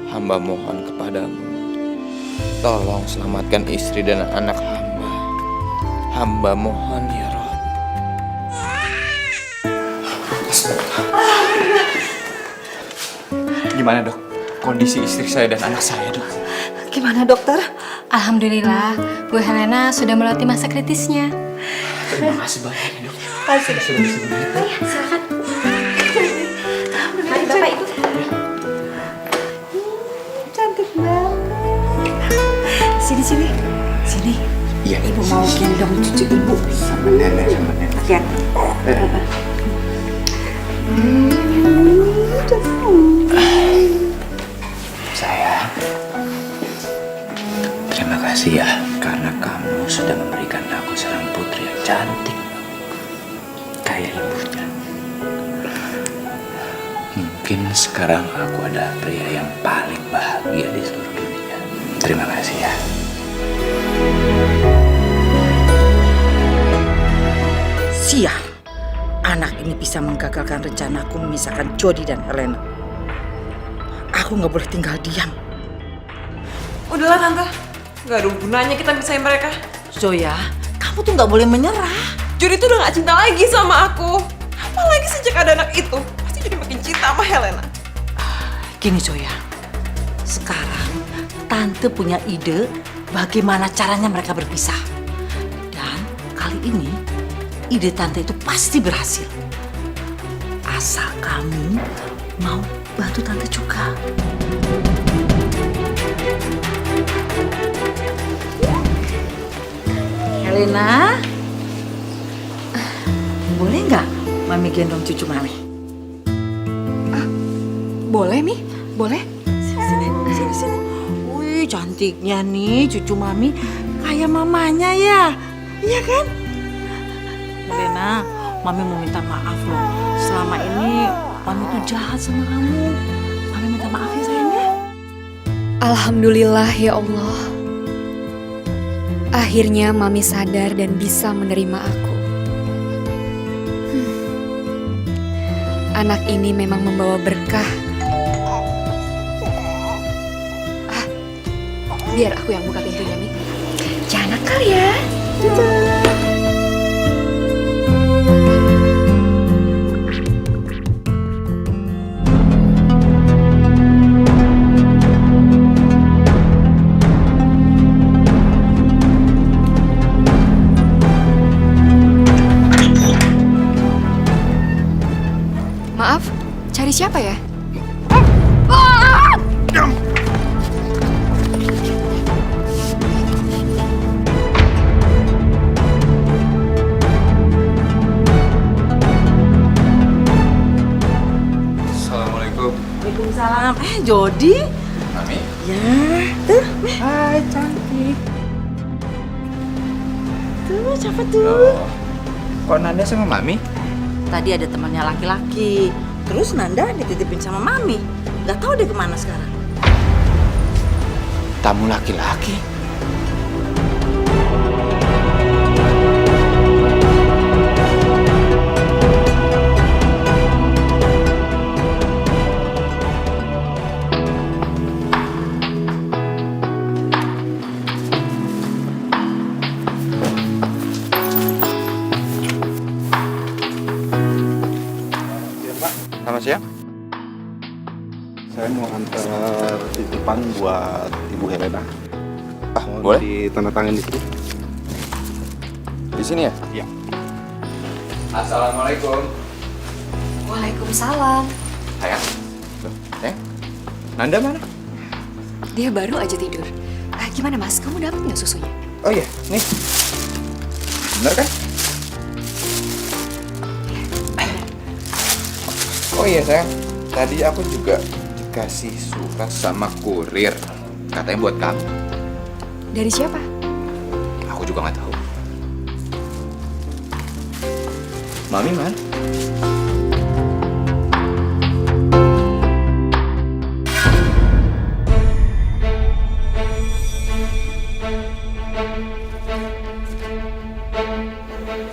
hamba mohon kepadamu, tolong selamatkan istri dan anak hamba. Hamba mohon ya Rob. Gimana, Dok? Kondisi istri saya dan anak saya, Dok? Gimana, dokter? Alhamdulillah, Bu Helena sudah melewati masa kritisnya. Terima kasih banyak, Dok. Silakan. Mari Bapak ikut. Cantik banget. Sini. Iya. Ibu mau gendong cucu ibu. Sama nenek, sama nenek. Lihat. Sayang, terima kasih ya karena kamu sudah memberikan aku seorang putri yang cantik kayak ibunya. Mungkin sekarang aku adalah pria yang paling bahagia di seluruh dunia. Terima kasih ya. Sial. Anak ini bisa menggagalkan rencanaku memisahkan Jody dan Helena. Aku nggak boleh tinggal diam. Udahlah Tante, gak ada gunanya kita misahin mereka. Zoya, kamu tuh nggak boleh menyerah. Jody tuh udah gak cinta lagi sama aku. Apalagi sejak ada anak itu, pasti jadi makin cinta sama Helena. Gini Zoya, sekarang Tante punya ide bagaimana caranya mereka berpisah. Dan kali ini ide Tante itu pasti berhasil. Asal kamu mau bantu Tante juga. Helena, boleh nggak Mami gendong cucu Mami? Boleh, Mi? Boleh? Sini. Wih, cantiknya nih cucu Mami kayak mamanya ya. Iya kan? Lena, Mami mau minta maaf loh. Selama ini Mami tuh jahat sama kamu. Mami minta maaf ya sayangnya. Alhamdulillah ya Allah. Akhirnya Mami sadar dan bisa menerima aku. Anak ini memang membawa berkah. Biar aku yang buka pintunya, Mi. Jangan nakal ya. Maaf, cari siapa ya? Assalamualaikum. Waalaikumsalam. Jody? Mami? Ya, tuh. Hai, cantik. Tuh, siapa tuh? Loh, kok Nanda sama Mami? Tadi ada temannya laki-laki. Terus Nanda dititipin sama Mami. Gak tahu dia kemana sekarang. Tamu laki-laki? Selamat siang. Saya mau antar titipan buat Ibu Helena. Mohon boleh? ditandatangan di sini. Di sini ya? Iya. Assalamualaikum. Waalaikumsalam. Sayang. Loh, sayang. Nanda mana? Dia baru aja tidur. Gimana, Mas? Kamu dapat nggak susunya? Oh iya, nih. Bener kan? Oh iya sayang, tadi aku juga dikasih surat sama kurir. Katanya buat kamu. Dari siapa? Aku juga nggak tahu. Mami mana?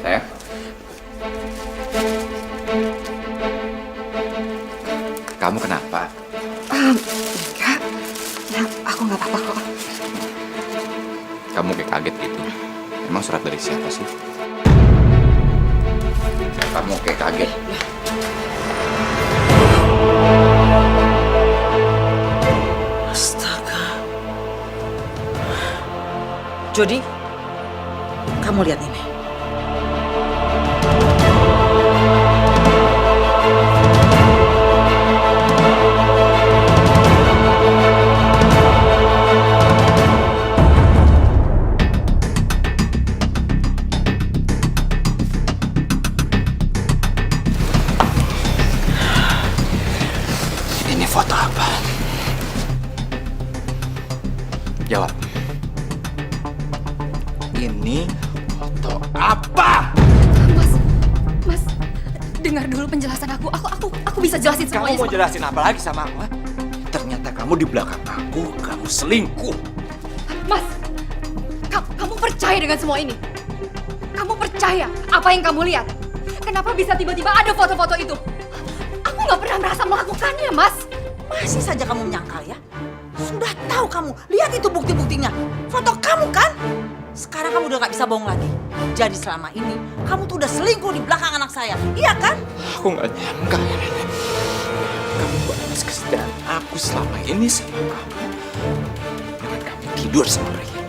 Sayang. Kamu kenapa? Enggak. Nah, aku nggak apa-apa kok. Kamu kayak kaget gitu. Emang surat dari siapa sih? Kamu kayak kaget. Astaga. Jody, kamu lihat ini. Ini foto apa? Jawab. Ini foto apa? Mas, dengar dulu penjelasan aku. Aku bisa jelasin semuanya. Kamu mau jelasin apa lagi sama aku? Ha? Ternyata kamu di belakang aku, kamu selingkuh. Mas, kamu percaya dengan semua ini? Kamu percaya apa yang kamu lihat? Kenapa bisa tiba-tiba ada foto-foto itu? Aku nggak pernah merasa melakukannya, Mas. Masih saja kamu menyangkal ya? Sudah tahu kamu, lihat itu bukti-buktinya. Foto kamu kan? Sekarang kamu udah gak bisa bohong lagi. Jadi selama ini, kamu tuh udah selingkuh di belakang anak saya. Iya kan? Aku nggak nyangka. Kamu balas kesetiaan aku selama ini sama kamu. Dengan kamu tidur sama Ria.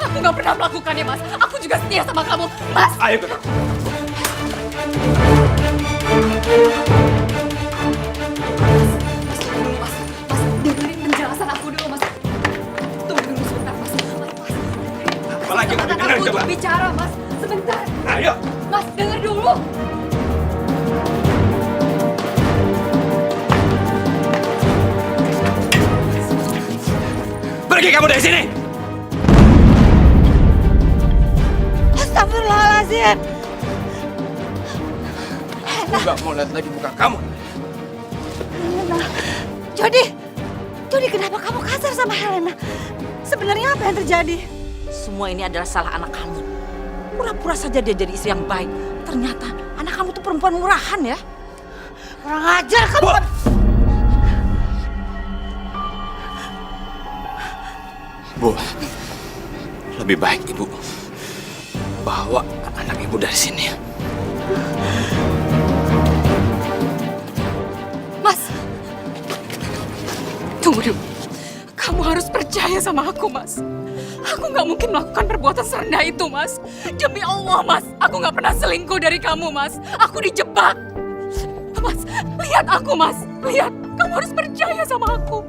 Aku nggak pernah melakukannya, Mas. Aku juga setia sama kamu, Mas. Ayo ke aku. Mas, dengerin penjelasan aku dulu, Mas. Tunggu dulu sebentar, Mas. Apa lagi yang mau Kesempatan didengar, aku coba? untuk bicara, Mas. Sebentar. Ayo. Mas, denger dulu. kamu dari sini! Astagfirullahaladzim. Aku nggak mau lihat lagi muka kamu. Helena. Jody, kenapa kamu kasar sama Helena? Sebenarnya apa yang terjadi? Semua ini adalah salah anak kamu. Pura-pura saja dia jadi istri yang baik. Ternyata anak kamu tuh perempuan murahan ya. Kurang ajar kamu. Bu, lebih baik ibu bawa anak ibu dari sini. Mas, tunggu dulu. Kamu harus percaya sama aku, Mas. Aku nggak mungkin melakukan perbuatan serendah itu, Mas. Demi Allah, Mas. Aku nggak pernah selingkuh dari kamu, Mas. Aku dijebak. Mas, lihat aku, Mas. Lihat, kamu harus percaya sama aku.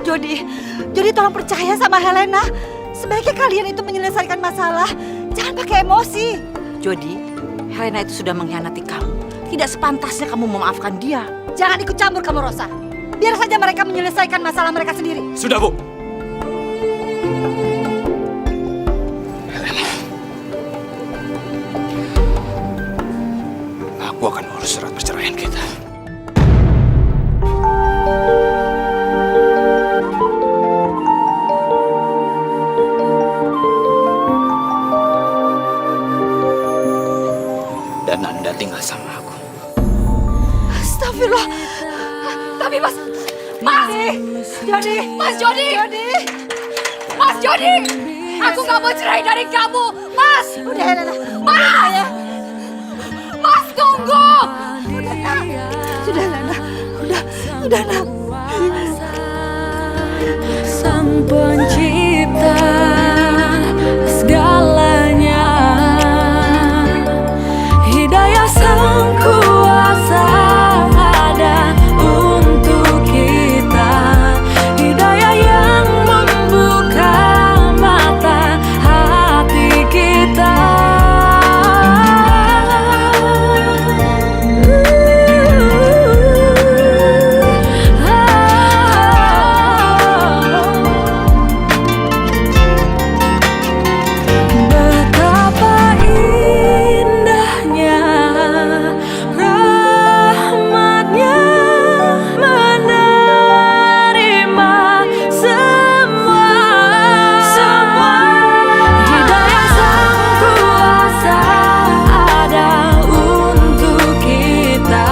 Jody tolong percaya sama Helena. Sebaiknya kalian itu menyelesaikan masalah. Jangan pakai emosi. Jody, Helena itu sudah mengkhianati kamu. Tidak sepantasnya kamu memaafkan dia. Jangan ikut campur kamu, Rosa. Biar saja mereka menyelesaikan masalah mereka sendiri. Sudah, Bu. Helena. Aku akan urus surat perceraian kita. Dan Anda tinggal sama aku. Astagfirullah. Tapi Mas, Jody, aku nggak mau cerai dari kamu, Mas. Udah Helena. Mas, tunggu. Sudah Helena. Udah nak. Sang pencipta segalanya, hidayah sang kuasa ada untuk kita, hidayah yang membuka mata hati kita. Betapa indahnya rahmatnya menerima semua hidayah sang kuasa ada untuk kita,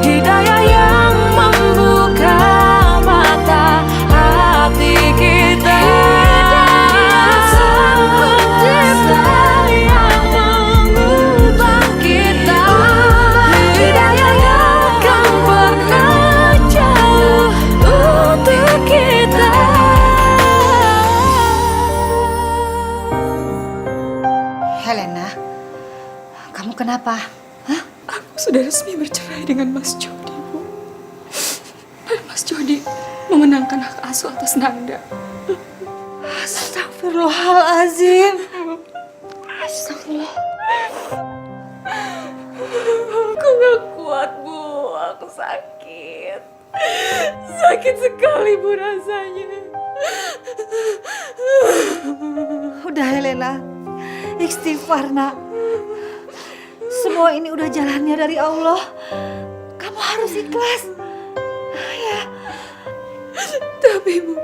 hidayah yang membuka mata hati kita, sang pencipta yang mengubah kita, hidayah yang akan pernah jauh untuk kita. Helena, kamu kenapa? Hah? Aku sudah resmi bercerai dengan Mas Jody, Bu. Dan Mas Jody memenangkan hak asuh atas Nanda. Astagfirullahaladzim. Astagfirullah. Aku gak kuat, Bu. Aku sakit. Sakit sekali, Bu, rasanya. Udah Helena. Istighfar nak. Semua ini udah jalannya dari Allah. Kamu harus ikhlas. Ya. Tapi, Bu,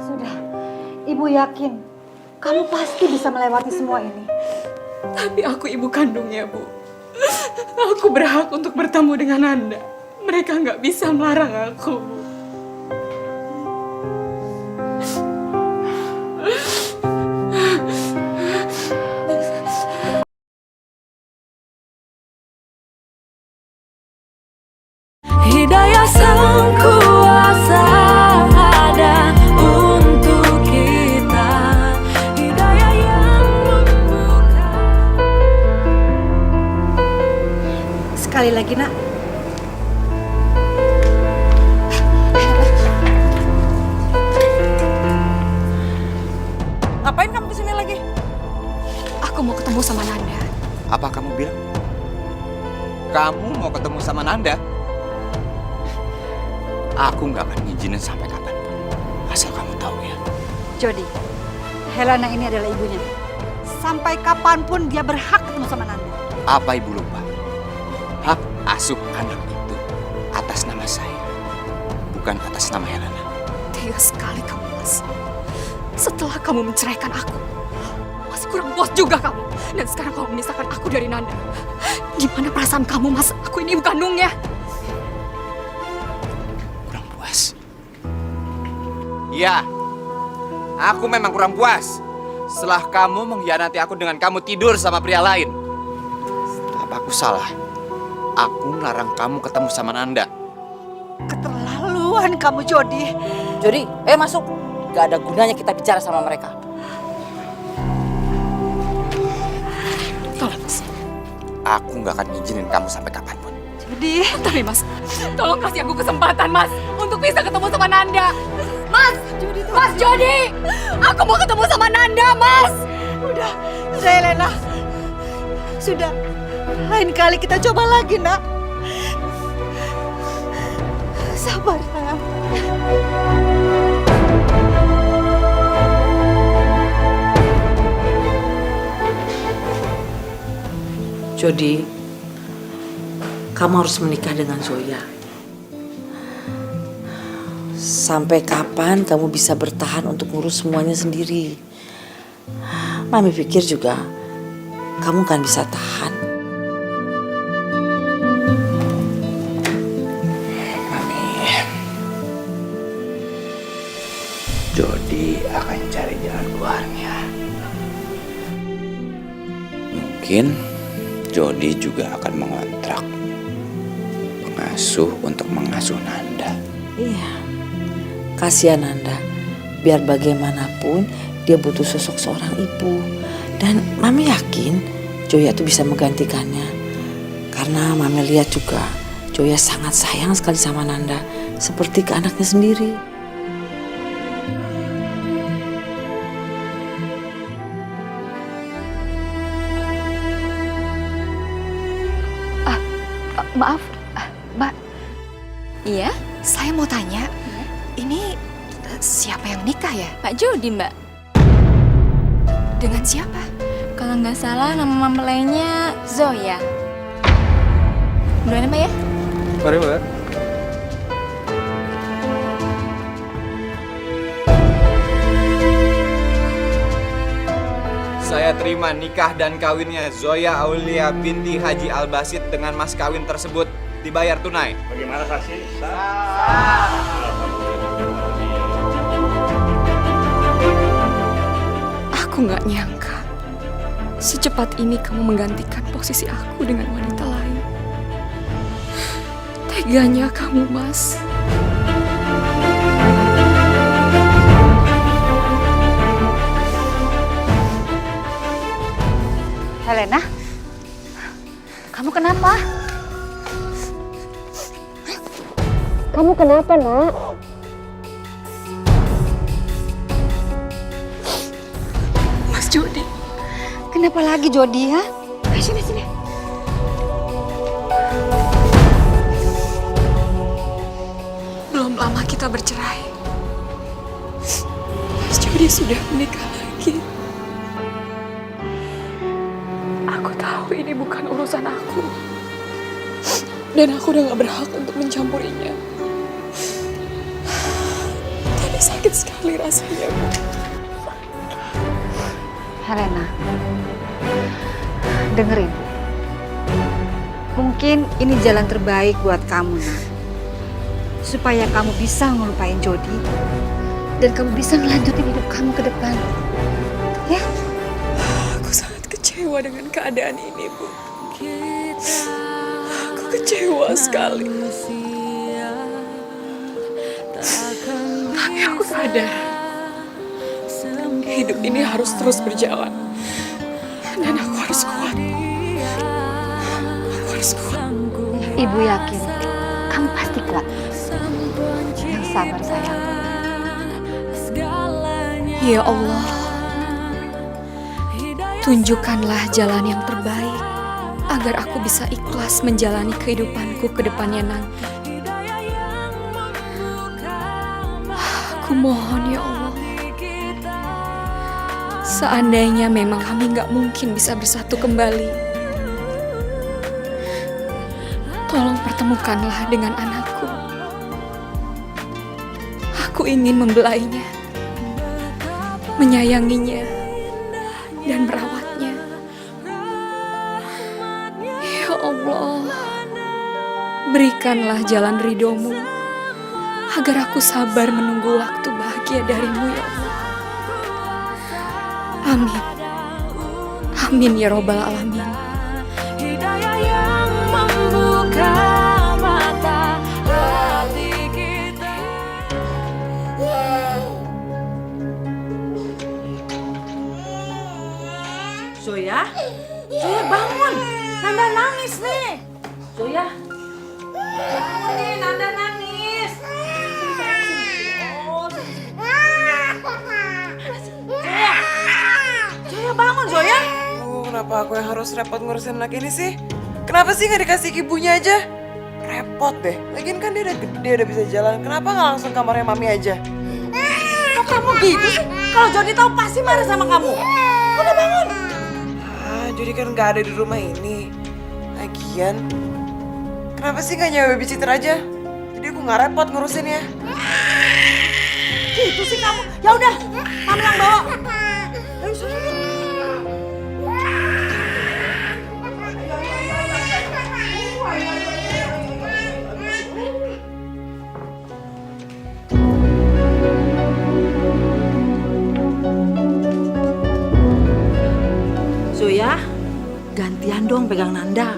Sudah. Ibu yakin kamu pasti bisa melewati semua ini. tapi aku ibu kandungnya, Bu. Aku berhak untuk bertemu dengan Anda. Mereka nggak bisa melarang aku, Bu. Hidayah sang kuasa ada untuk kita, hidayah yang membuka. Sekali lagi nak. Ngapain kamu kesini lagi? Aku mau ketemu sama Nanda. Apa kamu bilang? Kamu mau ketemu sama Nanda? Aku nggak akan ngizinin sampai kapanpun. Asal kamu tahu ya. Jody, Helena ini adalah ibunya. Sampai kapanpun dia berhak ketemu sama Nanda. Apa ibu lupa? Hak asuh anak itu atas nama saya, bukan atas nama Helena. Tega sekali kamu, Mas. Setelah kamu menceraikan aku, masih kurang puas juga kamu. Dan sekarang kamu memisahkan aku dari Nanda. Gimana perasaan kamu, Mas? Aku ini ibu kandungnya. Kurang puas? Iya, aku memang kurang puas. Setelah kamu mengkhianati aku dengan kamu tidur sama pria lain. Apa aku salah? Aku ngelarang kamu ketemu sama Nanda. Keterlaluan kamu, Jody. Jody, masuk. Gak ada gunanya kita bicara sama mereka. Tolong, Mas. Aku nggak akan ngizinin kamu sampai kapanpun. Jody. Tapi, Mas, tolong kasih aku kesempatan, Mas, untuk bisa ketemu sama Nanda. Mas, Mas Jody, aku mau ketemu sama Nanda, Mas. Udah Helena. Sudah. Lain kali kita coba lagi, nak. Sabar, sayang. Jody, kamu harus menikah dengan Zoya. Sampai kapan kamu bisa bertahan untuk ngurus semuanya sendiri? Mami pikir juga kamu kan bisa tahan. Mami, Jody akan cari jalan keluarnya. Mungkin Jody juga akan mengontrak pengasuh untuk mengasuh Nanda. Iya, kasihan Nanda. Biar bagaimanapun dia butuh sosok seorang ibu. Dan Mami yakin Zoya tuh bisa menggantikannya. Karena Mami lihat juga Zoya sangat sayang sekali sama Nanda. Seperti ke anaknya sendiri. Maaf, Mbak. Iya? Saya mau tanya, ini siapa yang nikah ya? Pak Jody, Mbak. Dengan siapa? Kalau nggak salah nama mempelainya Zoya. Duluan Mbak ya? Mari, Mbak. Saya terima nikah dan kawinnya Zoya Aulia binti Haji Al-Basit dengan mas kawin tersebut dibayar tunai. Bagaimana saksi? Aku nggak nyangka secepat ini kamu menggantikan posisi aku dengan wanita lain. Teganya kamu, Mas. Helena, kamu kenapa? Kamu kenapa, Nak? Mas Jody. Kenapa lagi, Jody, ya? Ayo sini, sini. Belum lama kita bercerai. Mas Jody sudah menikah lagi. Aku tahu ini bukan urusan aku. Dan aku udah gak berhak untuk mencampurinya. Tapi sakit sekali rasanya, Bu. Helena, dengerin. Mungkin ini jalan terbaik buat kamu, nak. Supaya kamu bisa ngelupain Jody. Dan kamu bisa ngelanjutin hidup kamu ke depan. Ya? Aku sangat kecewa dengan keadaan ini, Bu. Aku kecewa sekali. Tapi aku sadar hidup ini harus terus berjalan. Dan aku harus kuat. Aku harus kuat. Ibu yakin kamu pasti kuat. Yang sabar, sayang. Ya Allah, tunjukkanlah jalan yang terbaik agar aku bisa ikhlas menjalani kehidupanku ke depannya nanti. Aku mohon ya Allah, seandainya memang kami nggak mungkin bisa bersatu kembali, tolong pertemukanlah dengan anakku. Aku ingin membelainya, menyayanginya, dan merawatnya. Ya Allah, berikanlah jalan ridhomu agar aku sabar menunggu waktu bahagia darimu ya Allah. Amin. Amin ya Robbal Alamin. Hidayah yang membuka mata hati kita. Zoya, Zoya bangun. Nanda nangis nih. Zoya, bangun nih, Nanda nangis. Zoya, Zoya bangun Zoya. Kenapa aku yang harus repot ngurusin anak ini sih? Kenapa sih nggak dikasih ke ibunya aja? Repot deh. Lagian kan dia udah bisa jalan. Kenapa nggak langsung kamarnya mami aja? Kok kamu gitu sih? Kalau Jody tahu pasti marah sama kamu. Udah bangun. Jadi kan nggak ada di rumah ini. Lagian, kenapa sih nggak nyewa babysitter aja? Jadi aku nggak repot ngurusinnya. Gitu sih kamu. Ya udah, mami yang bawa. Ayo sana. Zoya, gantian dong pegang Nanda.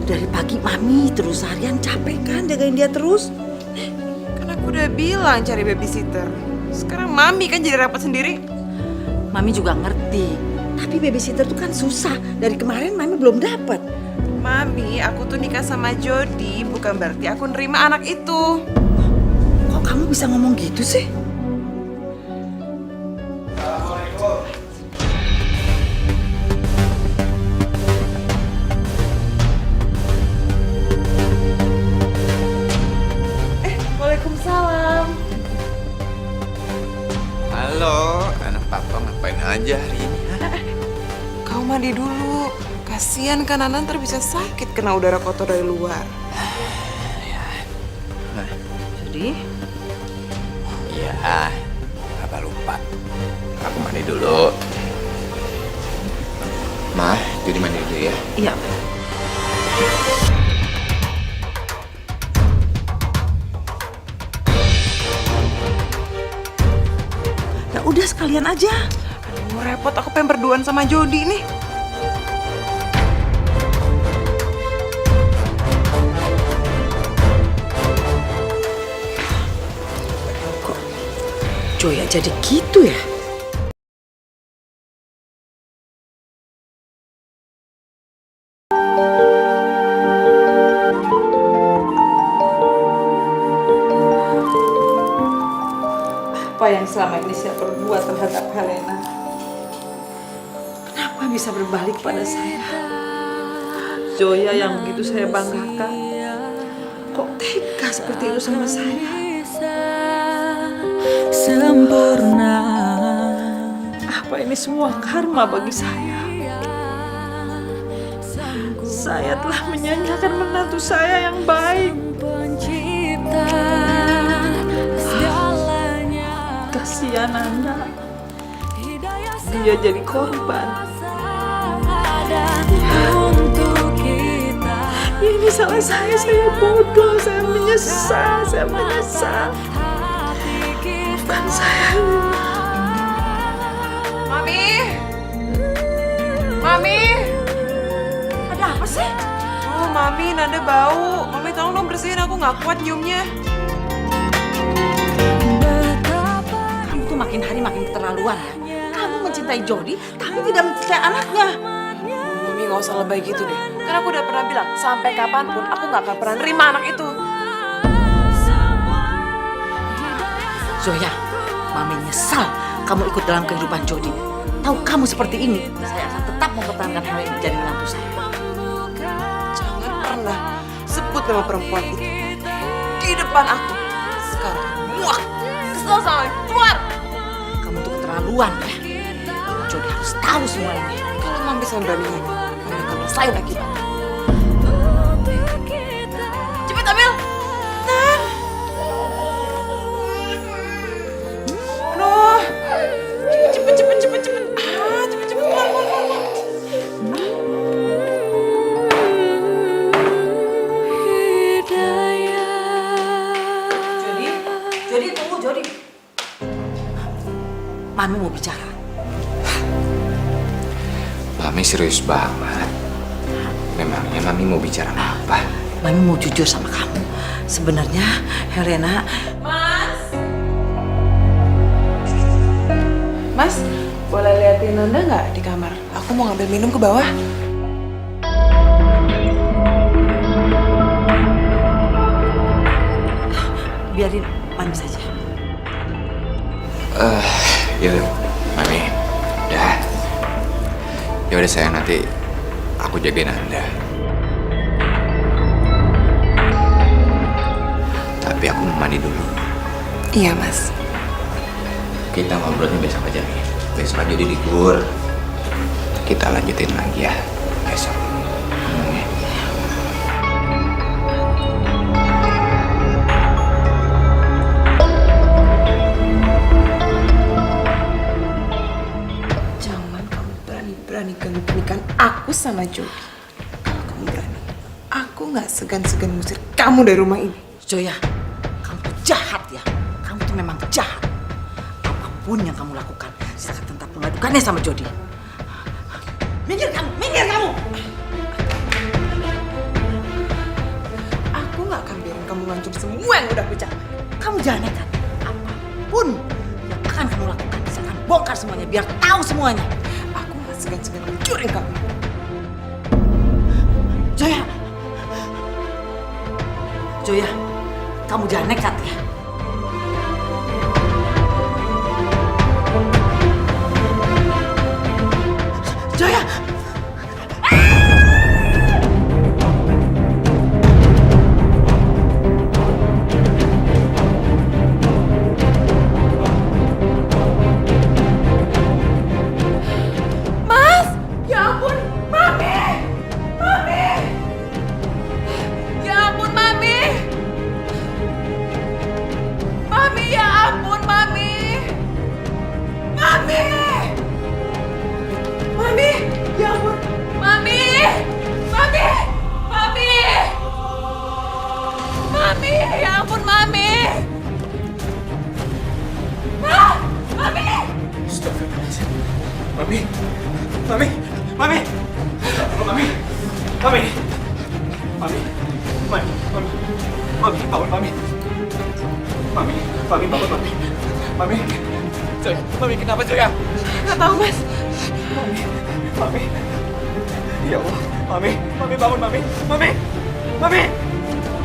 Dari pagi mami terus harian capek kan jagain dia terus. Kan aku udah bilang cari babysitter. Sekarang mami kan jadi repot sendiri. Mami juga ngerti, tapi babysitter tuh kan susah. Dari kemarin mami belum dapat. Mami, aku tuh nikah sama Jody bukan berarti aku nerima anak itu. Kok kamu bisa ngomong gitu sih? Waalaikumsalam. Halo, anak papa ngapain aja hari ini? Kau mandi dulu. Kasian kan Nana ntar bisa sakit kena udara kotor dari luar. Jadi? Iya, papa lupa. Aku mandi dulu. Ma, jadi mandi dulu ya. Iya. Ya udah sekalian aja. Aduh, repot aku pengen berduaan sama Jody nih. Kok Joya jadi gitu ya? Apa yang selama ini saya perbuat terhadap Helena? Kenapa bisa berbalik pada saya? Zoya yang begitu saya banggakan, kok tega seperti itu sama saya? Sempurna. Apa ini semua karma bagi saya? Saya telah menyanyiakan menantu saya yang baik. Kasihan Nanda, dia jadi korban. Ini salah saya bodoh, saya menyesal. Bukan saya. Mami, Ada apa sih? oh Mami, Nanda bau. Mami tolong dong bersihin, aku nggak kuat nyiumnya. Kamu tuh makin hari makin keterlaluan ya. Kamu mencintai Jody, tapi tidak mencintai anaknya. Mami nggak usah lebay gitu deh. Karena aku udah pernah bilang, sampai kapanpun aku nggak akan pernah nerima anak itu. Zoya, Mami nyesal kamu ikut dalam kehidupan Jody. Tahu kamu seperti ini, saya akan tetap mempertahankan Helena jadi menantu saya. Jangan pernah sebut nama perempuan itu di depan aku. Sekarang muak, kesel sama keluar. Kamu tuh keterlaluan ya. Jody harus tahu semua ini. Kalau mami sama berani ini, mami akan rasain lagi. Cepet ambil. Aduh, cepet. Ah, cepet, keluar. Jody tunggu, Jody. Mami mau bicara. Mami serius banget. Memangnya Mami mau bicara apa? Mami mau jujur sama kamu. Sebenarnya Helena, Mas, boleh liatin Nanda nggak di kamar? Aku mau ngambil minum ke bawah. biarin Mami saja. Yaudah, Mami. Ya udah sayang, nanti aku jagain Anda. Tapi aku mau mandi dulu. Iya, Mas. Kita ngobrolnya besok aja nih. Besok aja di libur. Kita lanjutin lagi ya besok. Jangan kamu berani ganggu pernikahan aku sama Jody. Kalau kamu berani, aku nggak segan-segan ngusir kamu dari rumah ini. Zoya, kamu tuh jahat ya. Kamu tuh memang jahat. Apapun yang kamu lakukan, saya akan tetap mengadukannya sama Jody. Minggir kamu, minggir kamu. Aku nggak akan biarin kamu ngancur semua yang udah aku capai. Kamu jangan nekat. Apapun yang akan kamu lakukan, saya akan bongkar semuanya biar tahu semuanya. Aku nggak segan-segan ngancurin kamu. Zoya, Zoya, kamu jangan nekat ya. Zoya! Mas! Ya ampun, Mami! Mami! Ya ampun, Mami! Mami, ya ampun, Mami! Mami! Mami! Ya ampun! Mami! Mami! Mami! Mami! Ya ampun, Mami! Ah! Mami! Astagfirullahaladzim. Mami! Mami! Mami! Mami! Mami! Mami! Mami! Mami! Mami! Bangun, Mami! Mami! Mami, bangun, Mami! Mami! Zoya! Mami, kenapa, Zoya? Nggak tahu, Mas. Mami! Mami! Ya Allah! Mami! Mami, bangun, Mami! Mami! Mami!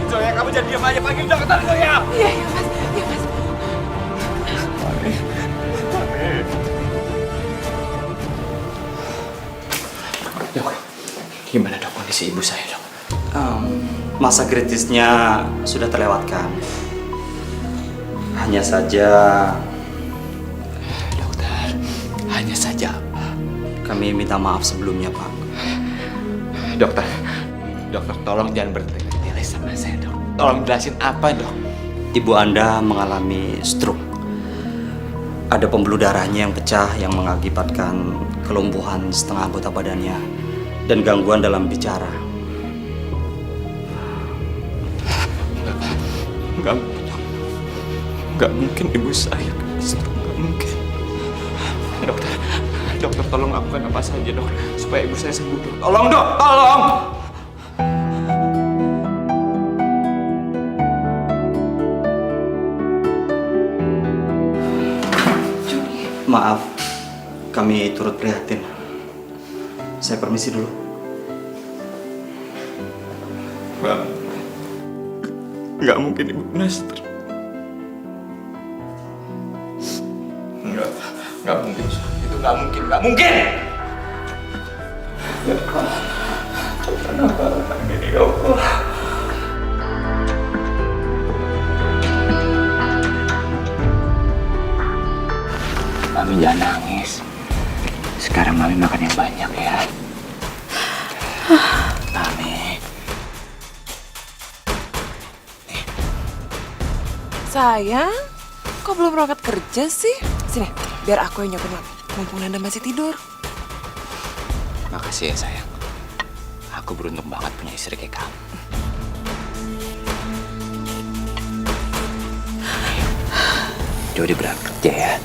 Zoya, kamu jangan diam aja. Panggil dokter, Zoya! Iya, Mas. Iya, Mas. Mami! Mami! Dok, gimana dok kondisi ibu saya, dok? Masa kritisnya sudah terlewatkan. Hanya saja Dokter, hanya saja apa? kami minta maaf sebelumnya, Pak. Dokter, tolong jangan bertele-tele sama saya, dok. Tolong jelasin apa, dok? Ibu Anda mengalami stroke. Ada pembuluh darahnya yang pecah yang mengakibatkan kelumpuhan setengah anggota badannya dan gangguan dalam bicara. Enggak mungkin, dok. Enggak mungkin ibu saya kena stroke. Enggak mungkin. Dokter, tolong lakukan apa saja, dok, supaya ibu saya sembuh, dok. Tolong, dok, tolong! Maaf, kami turut prihatin. Saya permisi dulu. Enggak mungkin ibu kena stroke. Enggak mungkin. Itu enggak mungkin, enggak mungkin! Kenapa ini, ya Allah? Sayang, kok belum berangkat kerja sih? Sini, biar aku yang nyopin Mami. Mumpung Nanda masih tidur. Makasih ya sayang. Aku beruntung banget punya istri kayak kamu. Jody berangkat kerja ya.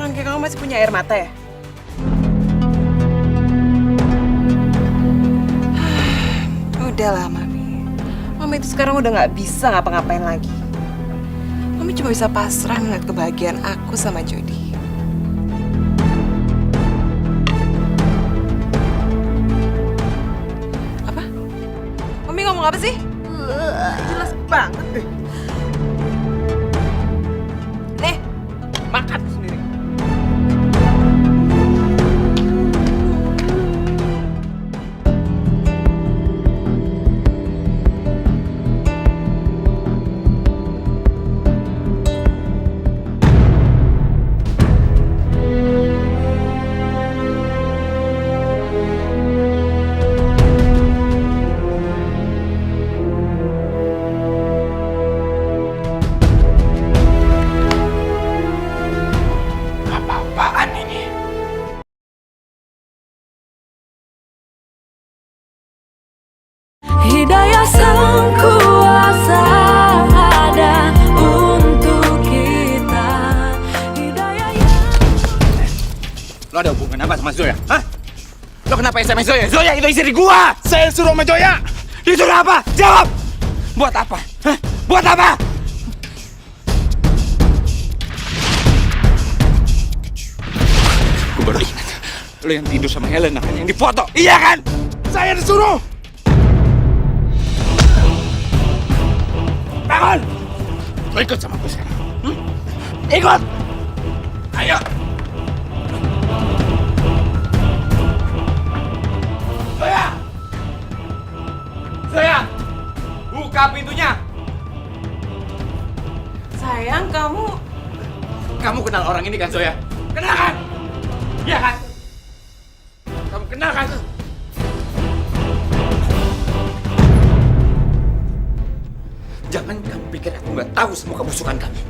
Orang kayak kamu masih punya air mata ya? Udahlah, Mami. Mami itu sekarang udah nggak bisa ngapa-ngapain lagi. Mami cuma bisa pasrah ngeliat kebahagiaan aku sama Jody. Apa? Mami ngomong apa sih? Jelas banget deh. Nih, makan sendiri. Apa-apaan ini? Hidayah sang kuasa ada untuk kita. Hidayah yang Lo ada hubungan apa sama Zoya? Hah? Lo kenapa SMS Zoya? Zoya itu istri gua! Saya suruh sama Zoya! Disuruh apa? Jawab! Buat apa? Hah? Buat apa? Gue baru ingat. Lo yang tidur sama Helena kan? Yang difoto. Iya kan? Saya disuruh! Bangun! Lo ikut sama gue sekarang. Ikut! Ayo! Zoya! Zoya! Buka pintunya! Sayang, kamu... Kamu kenal orang ini kan, Zoya? Kenal kan? Iya kan? Kamu kenal kan? Jangan kamu pikir aku nggak tahu semua kebusukan kamu.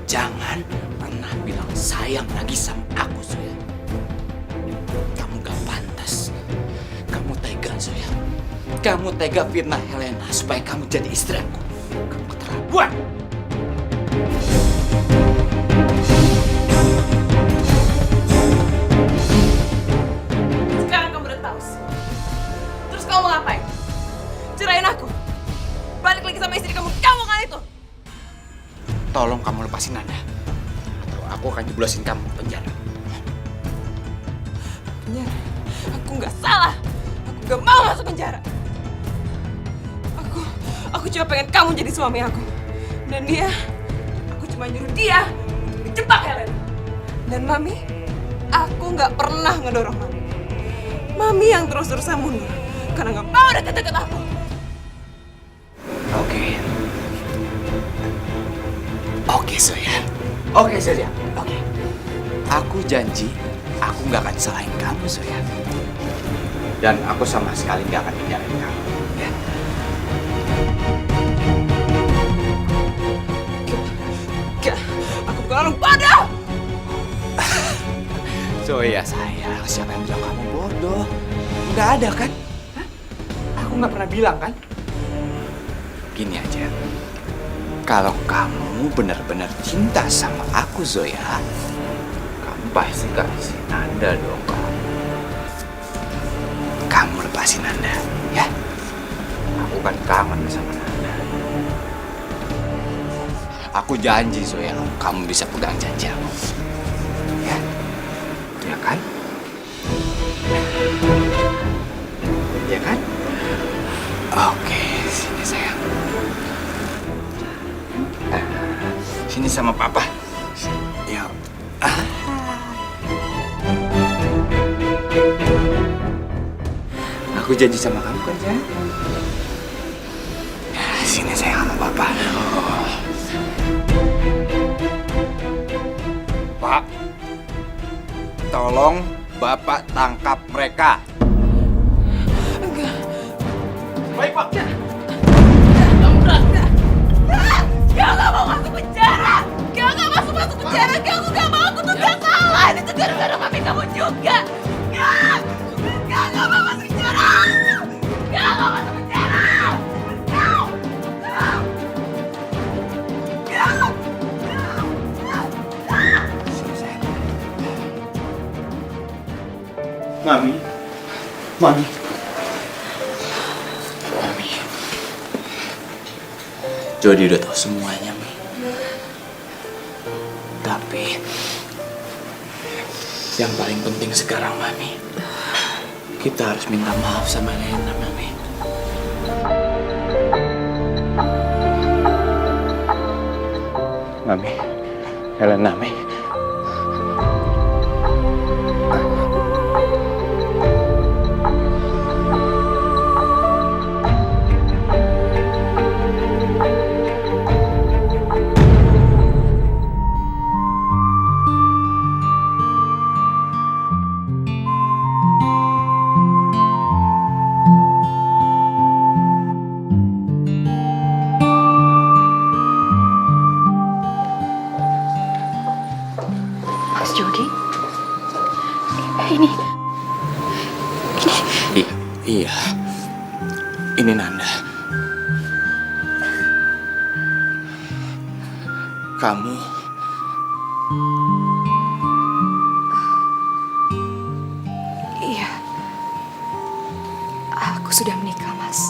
Jangan pernah bilang sayang lagi sama aku, Zoya. Kamu gak pantas. Kamu tega, Zoya. Kamu tega fitnah Helena supaya kamu jadi istri aku. Kamu keterlaluan. Sekarang kamu udah tahu sih. Terus kamu mau ngapain? Cerain aku? Balik lagi sama istri kamu kan itu? Tolong kamu lepasin Nanda. Atau aku akan jeblosin kamu ke penjara. Penjara? Aku nggak salah. Aku nggak mau masuk penjara. Aku cuma pengen kamu jadi suami aku. Dan aku cuma nyuruh dia untuk dijebak Helen. Dan Mami, aku nggak pernah ngedorong Mami. Mami yang terus-terusan mundur karena nggak mau deket-deket aku. Oke, Zoya. Oke, Zoya. Oke. Aku janji, aku nggak akan salahin kamu, Zoya. Dan aku sama sekali nggak akan tinggalin kamu. Ya. Gak, aku bukan orang bodoh. Zoya, sayang. Siapa yang bilang kamu bodoh? Nggak ada, kan? Hah? Aku nggak pernah bilang, kan? Gini aja. Kalau kamu benar-benar cinta sama aku, Zoya, kamu pasti kasih Nanda dong, kamu lepasin Nanda, ya? Aku kan kangen sama Nanda. Aku janji, Zoya, kamu bisa pegang janji aku. Ya? Ya kan? Ya kan? Oke, sini sayang. Sini sama papa. Ya. Aku janji sama kamu kan, sayang? Sini sayang sama papa. Pak, tolong Bapak tangkap mereka. Baik, Pak. Gak mau masuk penjara. Gak masuk penjara. Gak, aku gak mau. Aku tuh gak salah. Ini tuh gara-gara mami kamu juga. Gak mau masuk penjara. Gak mau masuk penjara. Mami. Mami. Jody udah tahu semuanya, Mi. Tapi yang paling penting sekarang, Mami, kita harus minta maaf sama Helena, Mami. Mami, Helena, Mami. Mas Jody? Ini. Iya. Ini Nanda. Kamu Iya. Aku sudah menikah, Mas.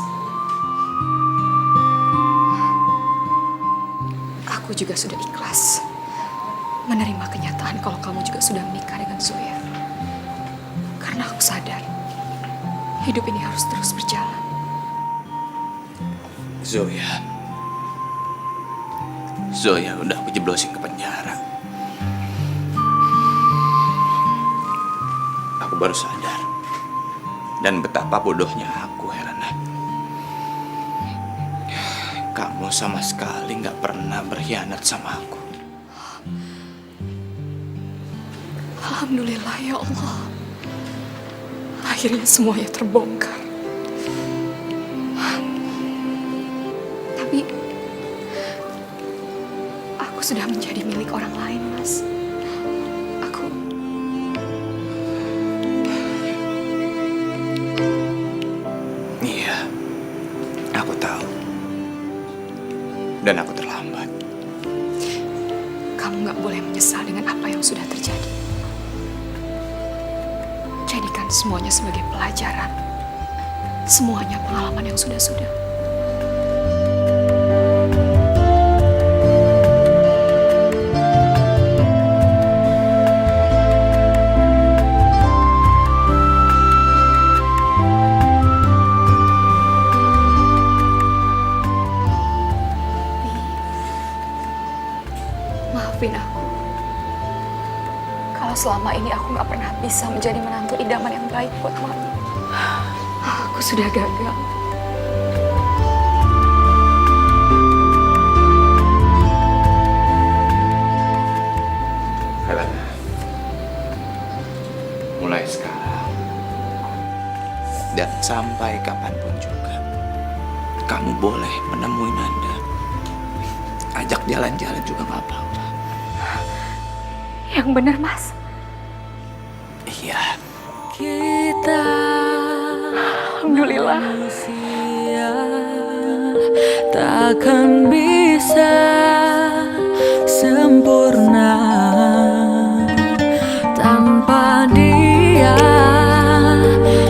Aku juga sudah ikhlas menerima kenyataan kalau kamu juga sudah menikah dengan Zoya. Karena aku sadar hidup ini harus terus berjalan. Zoya udah aku jeblosin ke penjara. Aku baru sadar. Dan betapa bodohnya aku, Helena. Kamu sama sekali gak pernah berkhianat sama aku. Alhamdulillah ya Allah. Akhirnya semuanya terbongkar. Tapi aku sudah menjadi milik orang lain, Mas. Iya, aku tahu. Dan aku terlambat. Kamu gak boleh menyesal dengan apa yang sudah terjadi. Jadikan semuanya sebagai pelajaran. Semuanya pengalaman yang sudah-sudah. Maafin aku. Kalau selama ini aku gak pernah bisa menjadi menantu idaman yang baik buat Mami. Aku sudah gagal. Helena, mulai sekarang dan sampai kapanpun juga, kamu boleh menemui Nanda. Ajak jalan-jalan juga gak apa-apa. Yang benar, Mas. Iya. Kita Alhamdulillah. manusia takkan bisa sempurna tanpa Dia,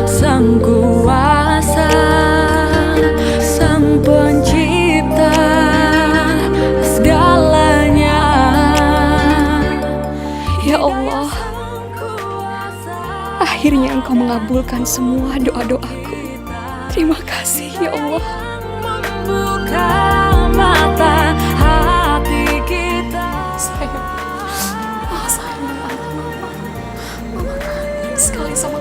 Sang Kuasa, Sang Pencipta segalanya. Ya Allah, akhirnya Engkau mengabulkan semua doa-doaku. Terima kasih ya Allah. Membuka mata hati kita. Sayang banget mama. Mama kangen sekali sama